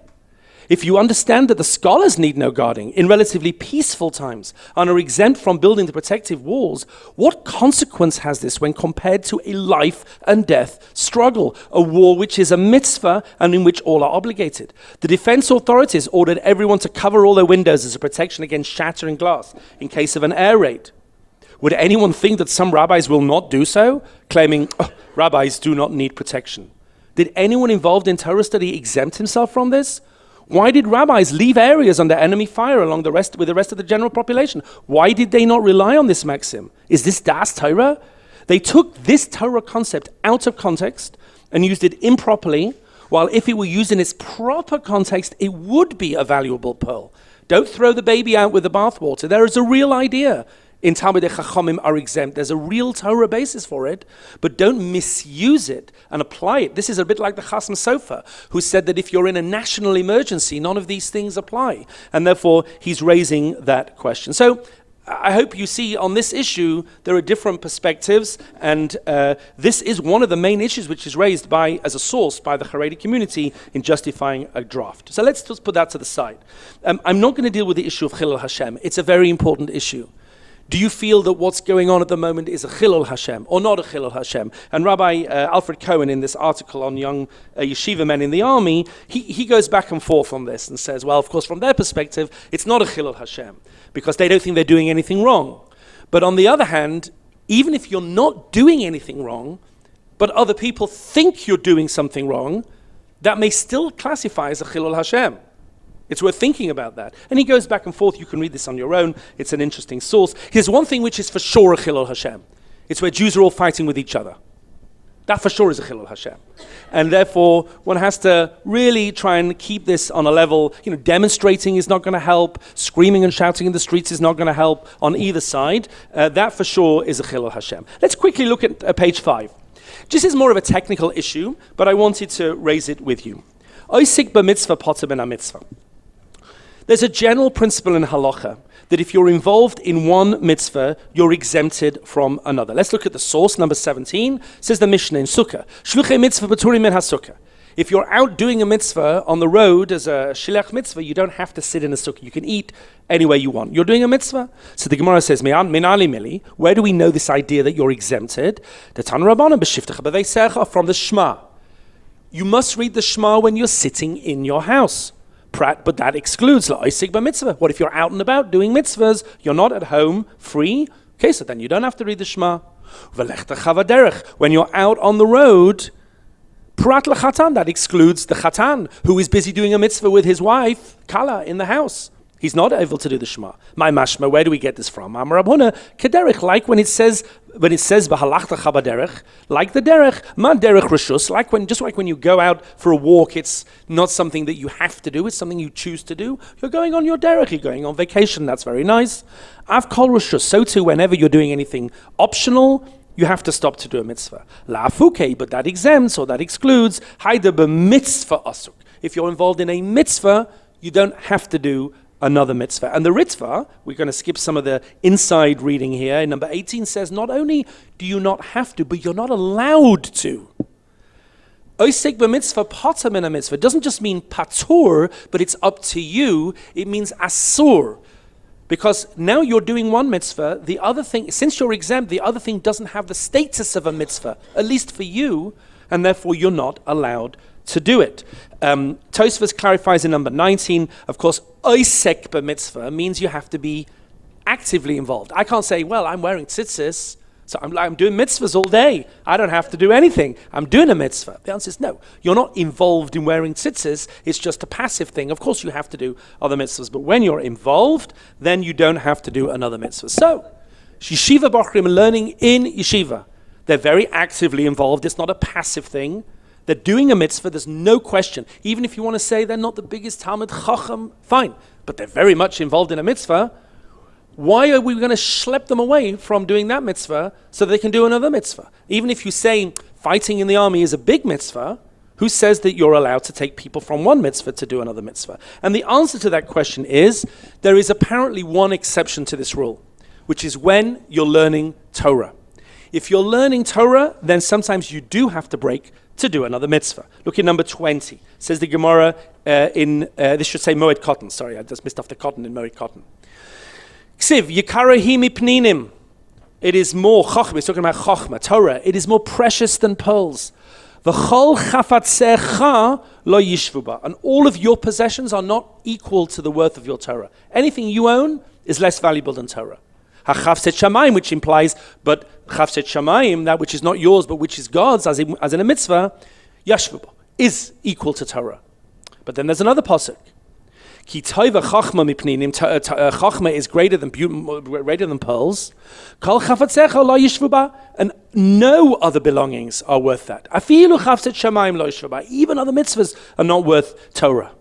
If you understand that the scholars need no guarding in relatively peaceful times and are exempt from building the protective walls, what consequence has this when compared to a life and death struggle, a war which is a mitzvah and in which all are obligated? The defense authorities ordered everyone to cover all their windows as a protection against shattering glass in case of an air raid. Would anyone think that some rabbis will not do so, claiming, rabbis do not need protection? Did anyone involved in Torah study exempt himself from this? Why did rabbis leave areas under enemy fire with the rest of the general population? Why did they not rely on this maxim? Is this Das Torah? They took this Torah concept out of context and used it improperly, while if it were used in its proper context, it would be a valuable pearl. Don't throw the baby out with the bathwater. There is a real idea in Talmidei Chachamim are exempt. There's a real Torah basis for it, but don't misuse it and apply it. This is a bit like the Chasam Sofer, who said that if you're in a national emergency, none of these things apply. And therefore, he's raising that question. So I hope you see on this issue, there are different perspectives, and this is one of the main issues which is raised as a source by the Haredi community in justifying a draft. So let's just put that to the side. I'm not going to deal with the issue of Chilul Hashem. It's a very important issue. Do you feel that what's going on at the moment is a Chilul Hashem or not a Chilul Hashem? And Rabbi Alfred Cohen, in this article on young yeshiva men in the army, he goes back and forth on this and says, well, of course, from their perspective, it's not a Chilul Hashem because they don't think they're doing anything wrong. But on the other hand, even if you're not doing anything wrong, but other people think you're doing something wrong, that may still classify as a Chilul Hashem. It's worth thinking about that. And he goes back and forth. You can read this on your own. It's an interesting source. Here's one thing which is for sure a Chilul Hashem. It's where Jews are all fighting with each other. That for sure is a chilul Hashem. And therefore, one has to really try and keep this on a level, demonstrating is not going to help, screaming and shouting in the streets is not going to help on either side. That for sure is a chilul Hashem. Let's quickly look at page 5. This is more of a technical issue, but I wanted to raise it with you. OUisrael b'mitzvah potter ben mitzvah. There's a general principle in halacha that if you're involved in one mitzvah, you're exempted from another. Let's look at the source, number 17, says the Mishnah in Sukkah. Shluchei mitzvah b'turim min ha-sukkah. If you're out doing a mitzvah on the road as a shilach mitzvah, you don't have to sit in a sukkah. You can eat anywhere you want. You're doing a mitzvah. So the Gemara says, min ali mili, where do we know this idea that you're exempted? The Tan Rabbanan b'shiftecha b'veisecha, from the Shema. You must read the Shema when you're sitting in your house. But that excludes la'osik b'mitzvah. What if you're out and about doing mitzvahs? You're not at home, free. Okay, so then you don't have to read the Shema. V'lechtecha v'derech. When you're out on the road, prat l'chatan, that excludes the chatan, who is busy doing a mitzvah with his wife, kala, in the house. He's not able to do the Shema. My mashma, where do we get this from? Amar Rabhuna, kederech, like when it says v'halachta baderech, like the derech, man derech reshus, just like when you go out for a walk, it's not something that you have to do, it's something you choose to do. You're going on your derech, you're going on vacation, that's very nice. Av kol reshus, so too whenever you're doing anything optional, you have to stop to do a mitzvah. La'afuke, but that exempts or that excludes haida b'mitzvah asuk. If you're involved in a mitzvah, you don't have to do another mitzvah. And the Ritva, we're going to skip some of the inside reading here. Number 18 says, not only do you not have to, but you're not allowed to. OUisrael b'mitzvah potter min mitzvah doesn't just mean patur, but it's up to you. It means asur. Because now you're doing one mitzvah, the other thing, since you're exempt, the other thing doesn't have the status of a mitzvah, at least for you, and therefore you're not allowed to do it. Tosfos clarifies in number 19, of course, OUisrael b'mitzvah means you have to be actively involved. I can't say, well, I'm wearing tzitzis, so I'm doing mitzvahs all day. I don't have to do anything. I'm doing a mitzvah. The answer is no. You're not involved in wearing tzitzis. It's just a passive thing. Of course, you have to do other mitzvahs, but when you're involved, then you don't have to do another mitzvah. So, yeshiva bochrim learning in yeshiva, they're very actively involved. It's not a passive thing. They're doing a mitzvah, there's no question. Even if you want to say they're not the biggest Talmud Chacham, fine. But they're very much involved in a mitzvah. Why are we going to schlep them away from doing that mitzvah so they can do another mitzvah? Even if you say fighting in the army is a big mitzvah, who says that you're allowed to take people from one mitzvah to do another mitzvah? And the answer to that question is, there is apparently one exception to this rule, which is when you're learning Torah. If you're learning Torah, then sometimes you do have to break to do another mitzvah. Look at number 20. Says the Gemara this should say Moed Cotton. Sorry, I just missed off the cotton in Moed Cotton. Ksiv, Yikarahi mipninim. It is more, Chochmah, it's talking about Chochmah, Torah. It is more precious than pearls. V'chol chafatzecha lo yishvu ba. And all of your possessions are not equal to the worth of your Torah. Anything you own is less valuable than Torah. HaChavset Shamayim, which implies, but Chavset Shamayim, that which is not yours, but which is God's, as in a mitzvah, Yashvu, is equal to Torah. But then there's another pasuk. Ki toiva chachma mipninim, chachma is greater than pearls. Kol chafatzecha lo yishvu ba, and no other belongings are worth that. Afilu Chavset Shamayim lo yishvu ba. Even other mitzvahs are not worth Torah.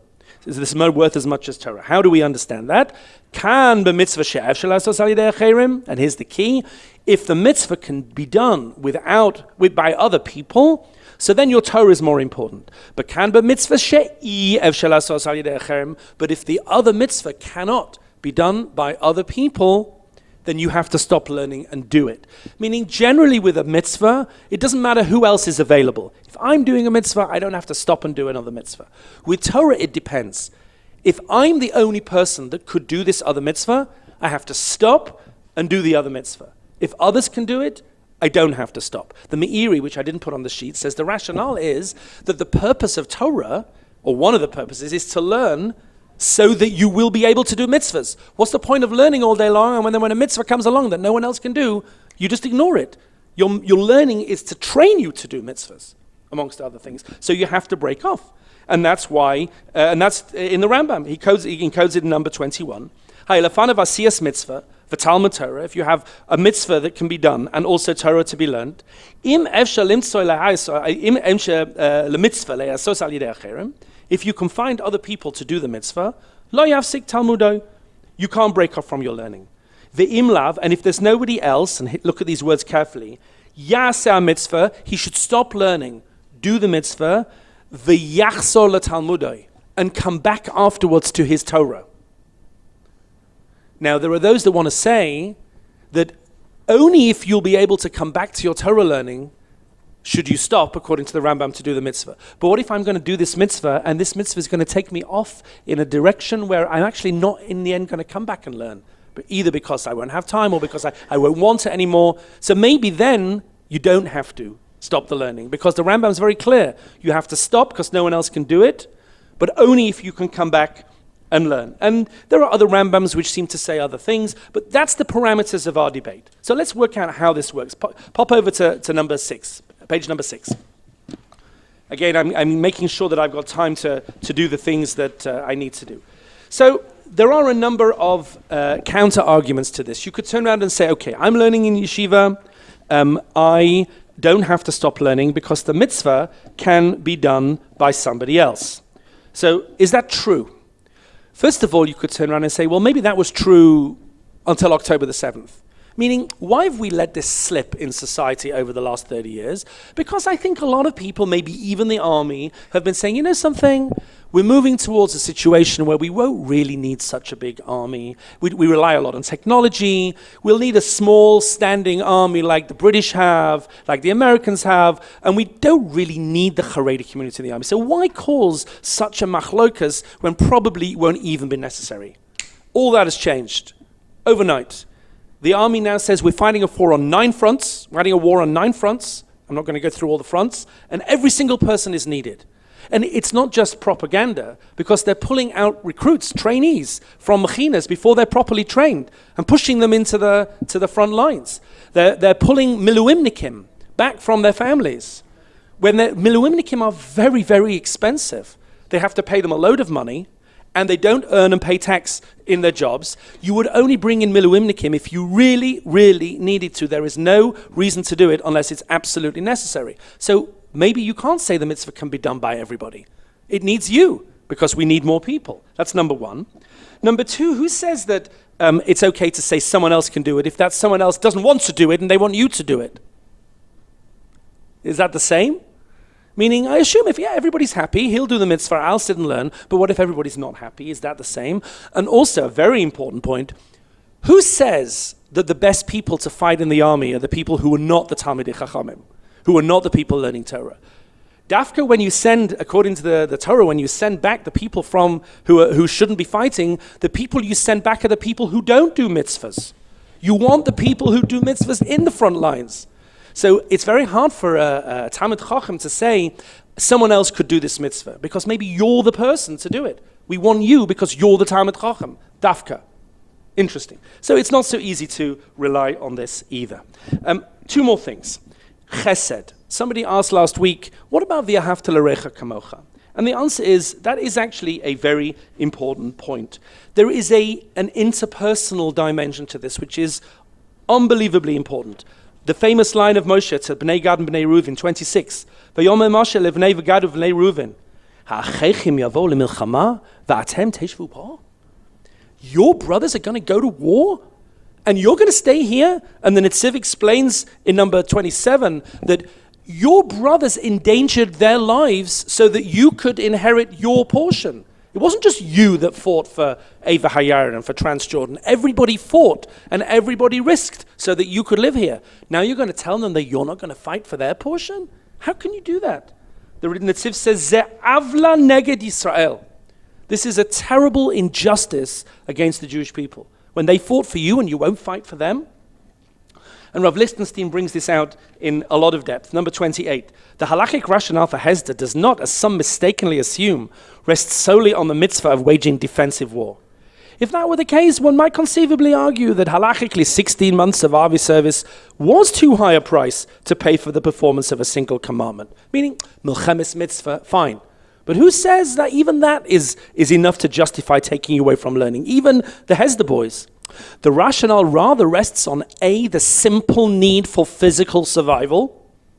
This is not worth as much as Torah. How do we understand that? Kan b'mitzvah she'ev shelasos al yidei acherim, and here's the key: if the mitzvah can be done by other people, so then your Torah is more important. But kan b'mitzvah she'ev shelasos al yidei acherim, but if the other mitzvah cannot be done by other people, then you have to stop learning and do it. Meaning, generally with a mitzvah, it doesn't matter who else is available. If I'm doing a mitzvah, I don't have to stop and do another mitzvah. With Torah, it depends. If I'm the only person that could do this other mitzvah, I have to stop and do the other mitzvah. If others can do it, I don't have to stop. The Meiri, which I didn't put on the sheet, says the rationale is that the purpose of Torah, or one of the purposes, is to learn so that you will be able to do mitzvahs. What's the point of learning all day long, and when a mitzvah comes along that no one else can do, you just ignore it? Your learning is to train you to do mitzvahs, amongst other things. So you have to break off. And that's why, and that's in the Rambam. He encodes it in number 21. Ha'ilafanav asiyas mitzvah, the Talmud Torah, if you have a mitzvah that can be done and also Torah to be learned, if you can find other people to do the mitzvah, lo yafsik talmudo, you can't break off from your learning. Ve'im lav, and if there's nobody else, and look at these words carefully, yaseh mitzvah, he should stop learning, do the mitzvah, ve'yachzor letalmudoi, and come back afterwards to his Torah. Now, there are those that want to say that only if you'll be able to come back to your Torah learning should you stop, according to the Rambam, to do the mitzvah. But what if I'm going to do this mitzvah, and this mitzvah is going to take me off in a direction where I'm actually not in the end going to come back and learn, but either because I won't have time or because I won't want it anymore. So maybe then you don't have to stop the learning, because the Rambam is very clear. You have to stop because no one else can do it, but only if you can come back and learn. And there are other Rambams which seem to say other things, but that's the parameters of our debate. So let's work out how this works. Pop over to number 6, page number 6. Again, I'm making sure that I've got time to do the things that I need to do. So there are a number of counter arguments to this. You could turn around and say, okay, I'm learning in yeshiva, I don't have to stop learning because the mitzvah can be done by somebody else. So is that true? First of all, you could turn around and say, well, maybe that was true until October the 7th. Meaning, why have we let this slip in society over the last 30 years? Because I think a lot of people, maybe even the army, have been saying, you know something, we're moving towards a situation where we won't really need such a big army. We rely a lot on technology. We'll need a small standing army like the British have, like the Americans have, and we don't really need the Haredi community in the army. So why cause such a machlokas when probably it won't even be necessary? All that has changed overnight. The army now says we're fighting a war on 9 fronts. We're fighting a war on 9 fronts. I'm not going to go through all the fronts. And every single person is needed. And it's not just propaganda, because they're pulling out recruits, trainees from mechinas before they're properly trained and pushing them into the front lines. They're pulling miluimnikim back from their families. When miluimnikim are very, very expensive. They have to pay them a load of money, and they don't earn and pay tax in their jobs. You would only bring in miluimnikim if you really, really needed to. There is no reason to do it unless it's absolutely necessary. So maybe you can't say the mitzvah can be done by everybody. It needs you, because we need more people. That's number one. Number two, who says that it's okay to say someone else can do it if that someone else doesn't want to do it and they want you to do it? Is that the same? Meaning, I assume if everybody's happy, he'll do the mitzvah, I'll sit and learn. But what if everybody's not happy? Is that the same? And also, a very important point, who says that the best people to fight in the army are the people who are not the Talmidei Chachamim, who are not the people learning Torah? Dafka, when you send, according to the Torah, when you send back the people from who shouldn't be fighting, the people you send back are the people who don't do mitzvahs. You want the people who do mitzvahs in the front lines. So it's very hard for a Talmid Chacham to say someone else could do this mitzvah, because maybe you're the person to do it. We want you because you're the Talmid Chacham. Dafka. Interesting. So it's not so easy to rely on this either. 2 more things. Chesed. Somebody asked last week, what about the Ahavta l'recha kamocha? And the answer is, that is actually a very important point. There is an interpersonal dimension to this, which is unbelievably important. The famous line of Moshe to Bnei Gad and Bnei Reuven, 26. Vayomer Moshe levnei Gad uvnei Reuven, ha'achechem yavo lemilchama va'atem teshvu po. Your brothers are going to go to war, and you're going to stay here? And the Netziv explains in number 27 that your brothers endangered their lives so that you could inherit your portion. It wasn't just you that fought for Ava Hayar and for Transjordan. Everybody fought and everybody risked so that you could live here. Now you're going to tell them that you're not going to fight for their portion? How can you do that? The Netziv says, Ze avla neged Yisrael. This is a terrible injustice against the Jewish people. When they fought for you and you won't fight for them? And Rav Lichtenstein brings this out in a lot of depth. Number 28. The halachic rationale for Hesder does not, as some mistakenly assume, rest solely on the mitzvah of waging defensive war. If that were the case, one might conceivably argue that halachically 16 months of army service was too high a price to pay for the performance of a single commandment. Meaning, milchemes mitzvah, fine. But who says that even that is enough to justify taking you away from learning? Even the Hesder boys. The rationale rather rests on A, the simple need for physical survival.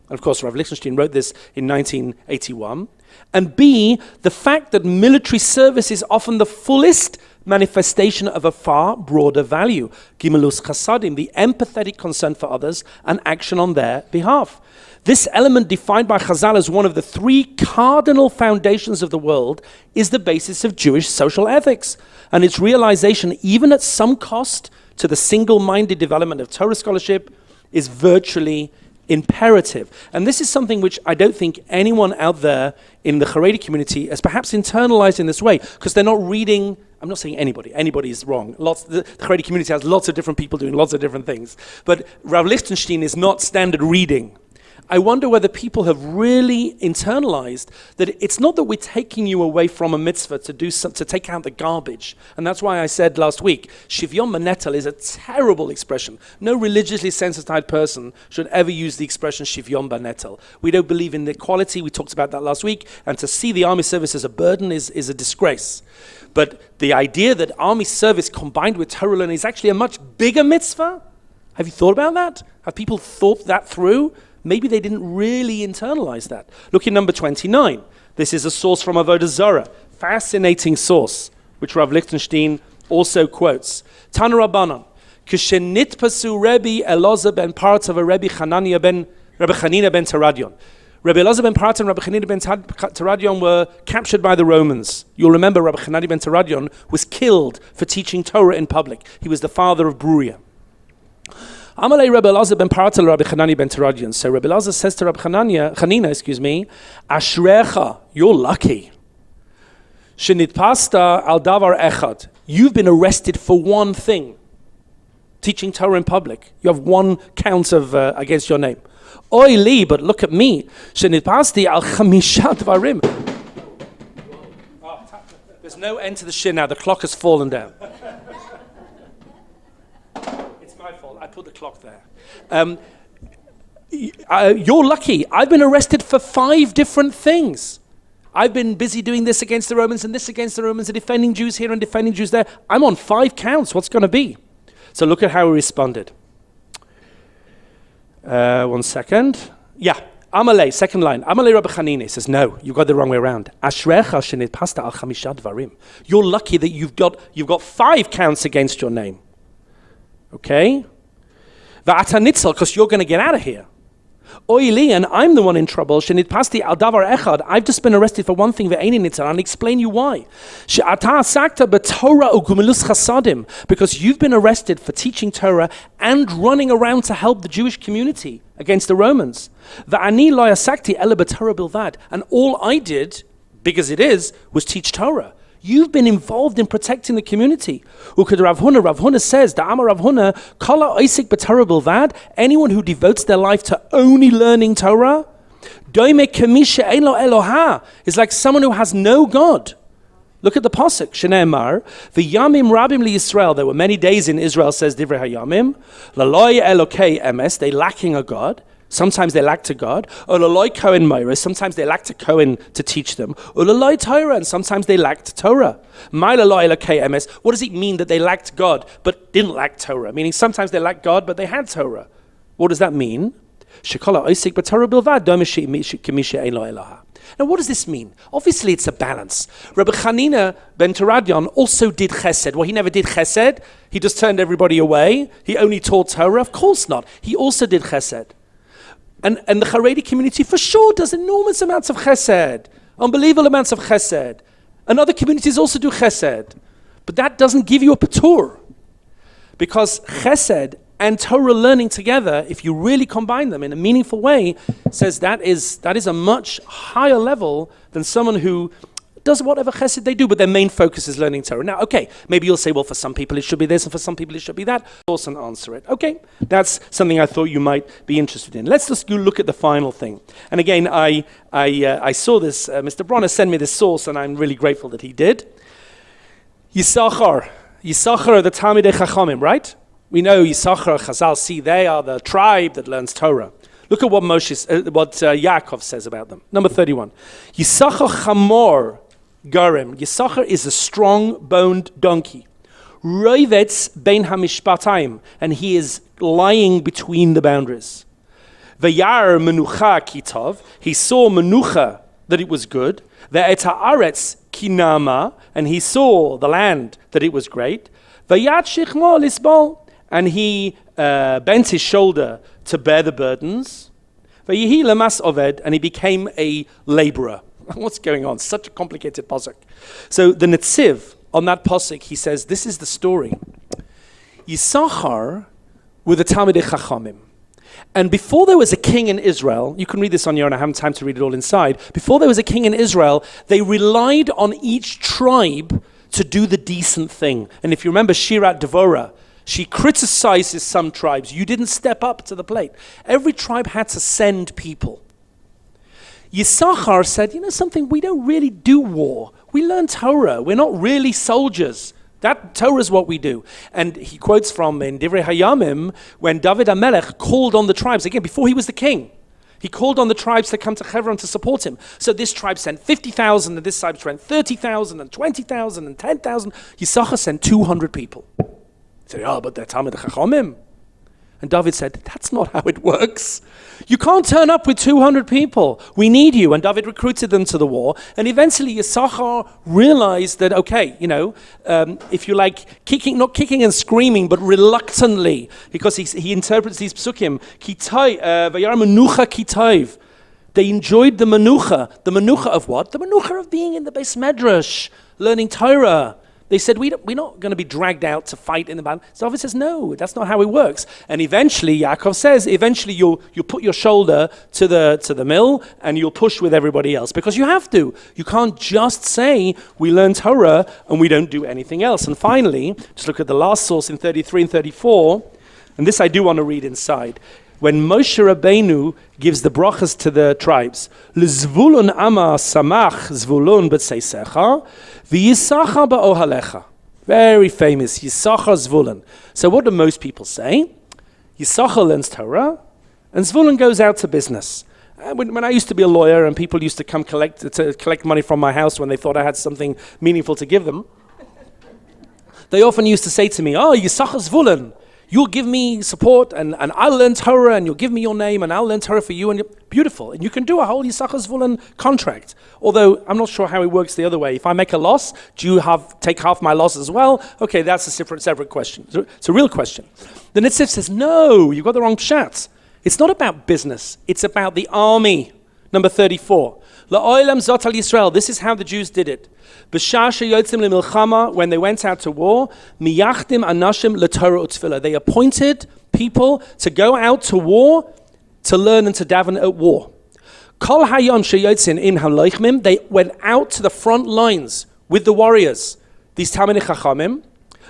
And of course, Rav Lichtenstein wrote this in 1981. And B, the fact that military service is often the fullest manifestation of a far broader value. Gimelus chasadim, the empathetic concern for others and action on their behalf. This element, defined by Chazal as one of the three cardinal foundations of the world, is the basis of Jewish social ethics, and its realization, even at some cost to the single-minded development of Torah scholarship, is virtually imperative. And this is something which I don't think anyone out there in the Haredi community has perhaps internalized in this way, because they're not reading. I'm not saying anybody is wrong. The Haredi community has lots of different people doing lots of different things. But Rav Lichtenstein is not standard reading. I wonder whether people have really internalized that it's not that we're taking you away from a mitzvah to take out the garbage. And that's why I said last week, Shivyon Manetel is a terrible expression. No religiously sensitized person should ever use the expression Shivyon Banetel. We don't believe in equality. We talked about that last week. And to see the army service as a burden is a disgrace. But the idea that army service combined with Torah learning is actually a much bigger mitzvah? Have you thought about that? Have people thought that through? Maybe they didn't really internalize that. Look in number 29. This is a source from Avodah Zarah. Fascinating source, which Rav Lichtenstein also quotes. Tana Rabbanan, Kishenitpasu Rebbe Elazar ben Parta Rebbe Chanina ben Teradion. Rebbe Elazar ben Parta and Rebbe Chanina ben Teradion were captured by the Romans. You'll remember Rebbe Chanina ben Teradion was killed for teaching Torah in public. He was the father of Bruria. Amalei Rebbe Elazar ben Parta Rabbi Chanani ben Teradion. So Rebbe Elazar says to Rabbi Chanina, Ashrecha, you're lucky. Shenitpasta al davar echad. You've been arrested for one thing. Teaching Torah in public. You have one count of against your name. Oy li, but look at me. Shenitpasti al chamisha dvarim. There's no end to the shin now. The clock has fallen down. I put the clock there. You're lucky. I've been arrested for 5 different things. I've been busy doing this against the Romans and this against the Romans and defending Jews here and defending Jews there. I'm on 5 counts. What's going to be? So look at how he responded. 1 second. Yeah. Amalei, second line. Amalei Rabbi Chanina says, no, you got the wrong way around. Ashrecha shenit pasta al chamisha dvarim. You're lucky that you've got 5 counts against your name. Okay? Because you're going to get out of here. Oili, and I'm the one in trouble. Shenitpasti al davar echad. I've just been arrested for one thing. Ve'eini nitzar. I'll explain you why. She'ata asakta b'Torah ugumilus chasadim. Because you've been arrested for teaching Torah and running around to help the Jewish community against the Romans. Ve'ani lo asakti ela b'Torah bilvad. And all I did, big as it is, was teach Torah. You've been involved in protecting the community. Rav Huna says, Da'amar Rav Huna, Kala Isik B'Torah Bilvad, anyone who devotes their life to only learning Torah, Doime Kamisha Eilo Eloha, is like someone who has no God. Look at the pasuk, Shnei Amar, V'yamim Rabim LiYisrael, there were many days in Israel, says Divrei HaYamim, Laloi Elokei Emes, they lacking a God. Sometimes they lacked a God. Ulaloi Kohen Moira. Sometimes they lacked a Kohen to teach them. Ulaloi Torah. And sometimes they lacked Torah. Mailaloi Elokei Emes. What does it mean that they lacked God but didn't lack Torah? Meaning sometimes they lacked God but they had Torah. What does that mean? Shekala Oisik b'Torah bilvad domishi k'misha ein lo elaha. Now what does this mean? Obviously it's a balance. Rabbi Chanina ben Teradion also did chesed. Well, he never did chesed. He just turned everybody away. He only taught Torah. Of course not. He also did chesed. And the Haredi community for sure does enormous amounts of chesed, unbelievable amounts of chesed. And other communities also do chesed. But that doesn't give you a patur. Because chesed and Torah learning together, if you really combine them in a meaningful way, says that is a much higher level than someone who does whatever chesed they do, but their main focus is learning Torah. Now, okay, maybe you'll say, well, for some people it should be this, and for some people it should be that. Also answer it. Okay, that's something I thought you might be interested in. Let's just go look at the final thing. And again, I saw this, Mr. Brana sent me this source, and I'm really grateful that he did. Yisachar are the Talmidei Chachamim, right? We know Yisachar, Chazal, see, they are the tribe that learns Torah. Look at what Yaakov says about them. Number 31. Yisachar Chamor Garim. Yisachar is a strong-boned donkey. Roivetz bein hamishpatayim, and he is lying between the boundaries. Vayar menucha kitov, he saw menucha, that it was good. Ve'et haaretz kinama, and he saw the land, that it was great. Vayat shichmo lisbol, and he bent his shoulder to bear the burdens. Vayihi lemas oved, and he became a laborer. What's going on? Such a complicated pasuk. So the Netziv, on that pasuk, he says, this is the story. Yisachar were the Talmidei Chachamim. And before there was a king in Israel, you can read this on your own, I haven't time to read it all inside. Before there was a king in Israel, they relied on each tribe to do the decent thing. And if you remember Shirat Devorah, she criticizes some tribes. You didn't step up to the plate. Every tribe had to send people. Yisachar said, you know something, we don't really do war. We learn Torah. We're not really soldiers. That Torah is what we do. And he quotes from in Divrei Hayamim, when David HaMelech called on the tribes, again, before he was the king, he called on the tribes to come to Hebron to support him. So this tribe sent 50,000, and this tribe sent 30,000, and 20,000, and 10,000. Yisachar sent 200 people. He said, oh, but they're Talmidei Chachamim. And David said, that's not how it works. You can't turn up with 200 people. We need you. And David recruited them to the war. And eventually Yisachar realized that, okay, you know, if you like, not kicking and screaming, but reluctantly, because he interprets these psukim, vayar menucha kitayv. They enjoyed the menucha of what? The menucha of being in the Beis Medrash, learning Torah. They said, we're not going to be dragged out to fight in the battle. So David says, no, that's not how it works. And eventually, Yaakov says, you'll put your shoulder to the mill and you'll push with everybody else. Because you have to. You can't just say, we learn Torah and we don't do anything else. And finally, just look at the last source in 33 and 34. And this I do want to read inside. When Moshe Rabbeinu gives the brachas to the tribes, L'zvulun ama samach zvulun b'tzeisecha, v'yisachar ba'OHALACHA. Very famous, Yisachar Zvulun. So what do most people say? Yisachar learns Torah, and Zvulun goes out to business. When I used to be a lawyer, and people used to come collect money from my house when they thought I had something meaningful to give them, they often used to say to me, oh, Yisachar Zvulun. You'll give me support, and I'll learn Torah, and you'll give me your name, and I'll learn Torah for you, and beautiful. And you can do a whole Yisachar Zvulun contract. Although, I'm not sure how it works the other way. If I make a loss, do you take half my loss as well? Okay, that's a separate question. It's a real question. The Netziv says, no, you've got the wrong pshat. It's not about business. It's about the army. Number 34. La'olam zot al Yisrael. This is how the Jews did it. B'shah sheyotzim le'milchama, when they went out to war, miyachdim anashim leTorah u'tefillah. They appointed people to go out to war, to learn and to daven at war. Kol hayom sheyotzin in haloichmim. They went out to the front lines with the warriors. These Talmidei Chachamim.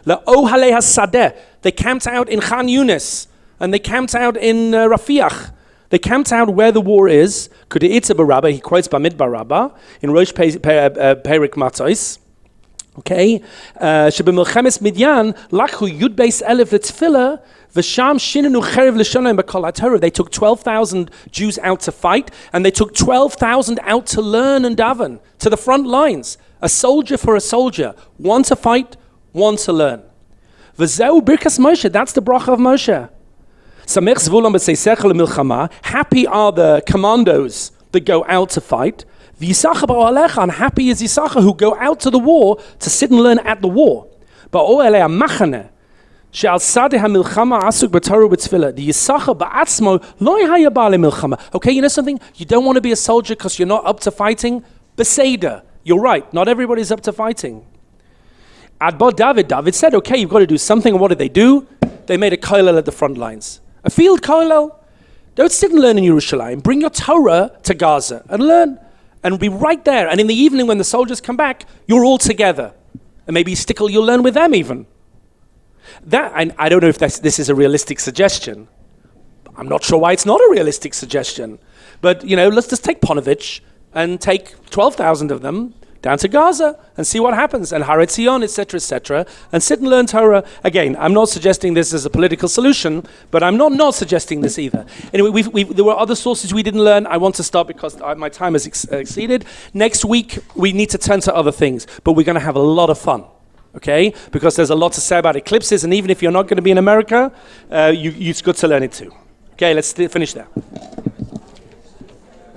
La'ohalei hasadeh. They camped out in Khan Yunis, and they camped out in Rafiach. They camped out where the war is. Kudeitza barabba, he quotes Bamidbar Rabbah in Rosh Perik Matos. Okay, Shebemilchemes Midyan lakhu yud beis elef letefillah v'sham shinenu cherev l'shonim b'kol haTorah. They took 12,000 Jews out to fight, and they took 12,000 out to learn and daven, to the front lines. A soldier for a soldier, one to fight, one to learn. V'zeu birkas Moshe. That's the bracha of Moshe. Happy are the commandos that go out to fight. And happy is Yisachar who go out to the war to sit and learn at the war. The Okay, you know something? You don't want to be a soldier because you're not up to fighting? Beseder. You're right. Not everybody's up to fighting. David said, okay, you've got to do something. And what did they do? They made a kollel at the front lines. A field kollel. Don't sit and learn in Yerushalayim. Bring your Torah to Gaza and learn. And be right there. And in the evening when the soldiers come back, you're all together. And maybe you'll learn with them even. I don't know if this is a realistic suggestion. I'm not sure why it's not a realistic suggestion. But, let's just take Ponovich and take 12,000 of them down to Gaza and see what happens, and Har Etzion, etc., and sit and learn Torah. Again, I'm not suggesting this as a political solution, but I'm not suggesting this either. Anyway, there were other sources we didn't learn. I want to stop because my time has exceeded. Next week, we need to turn to other things, but we're going to have a lot of fun. okay? Because there's a lot to say about eclipses, and even if you're not going to be in America, it's good to learn it too. Okay, let's finish there.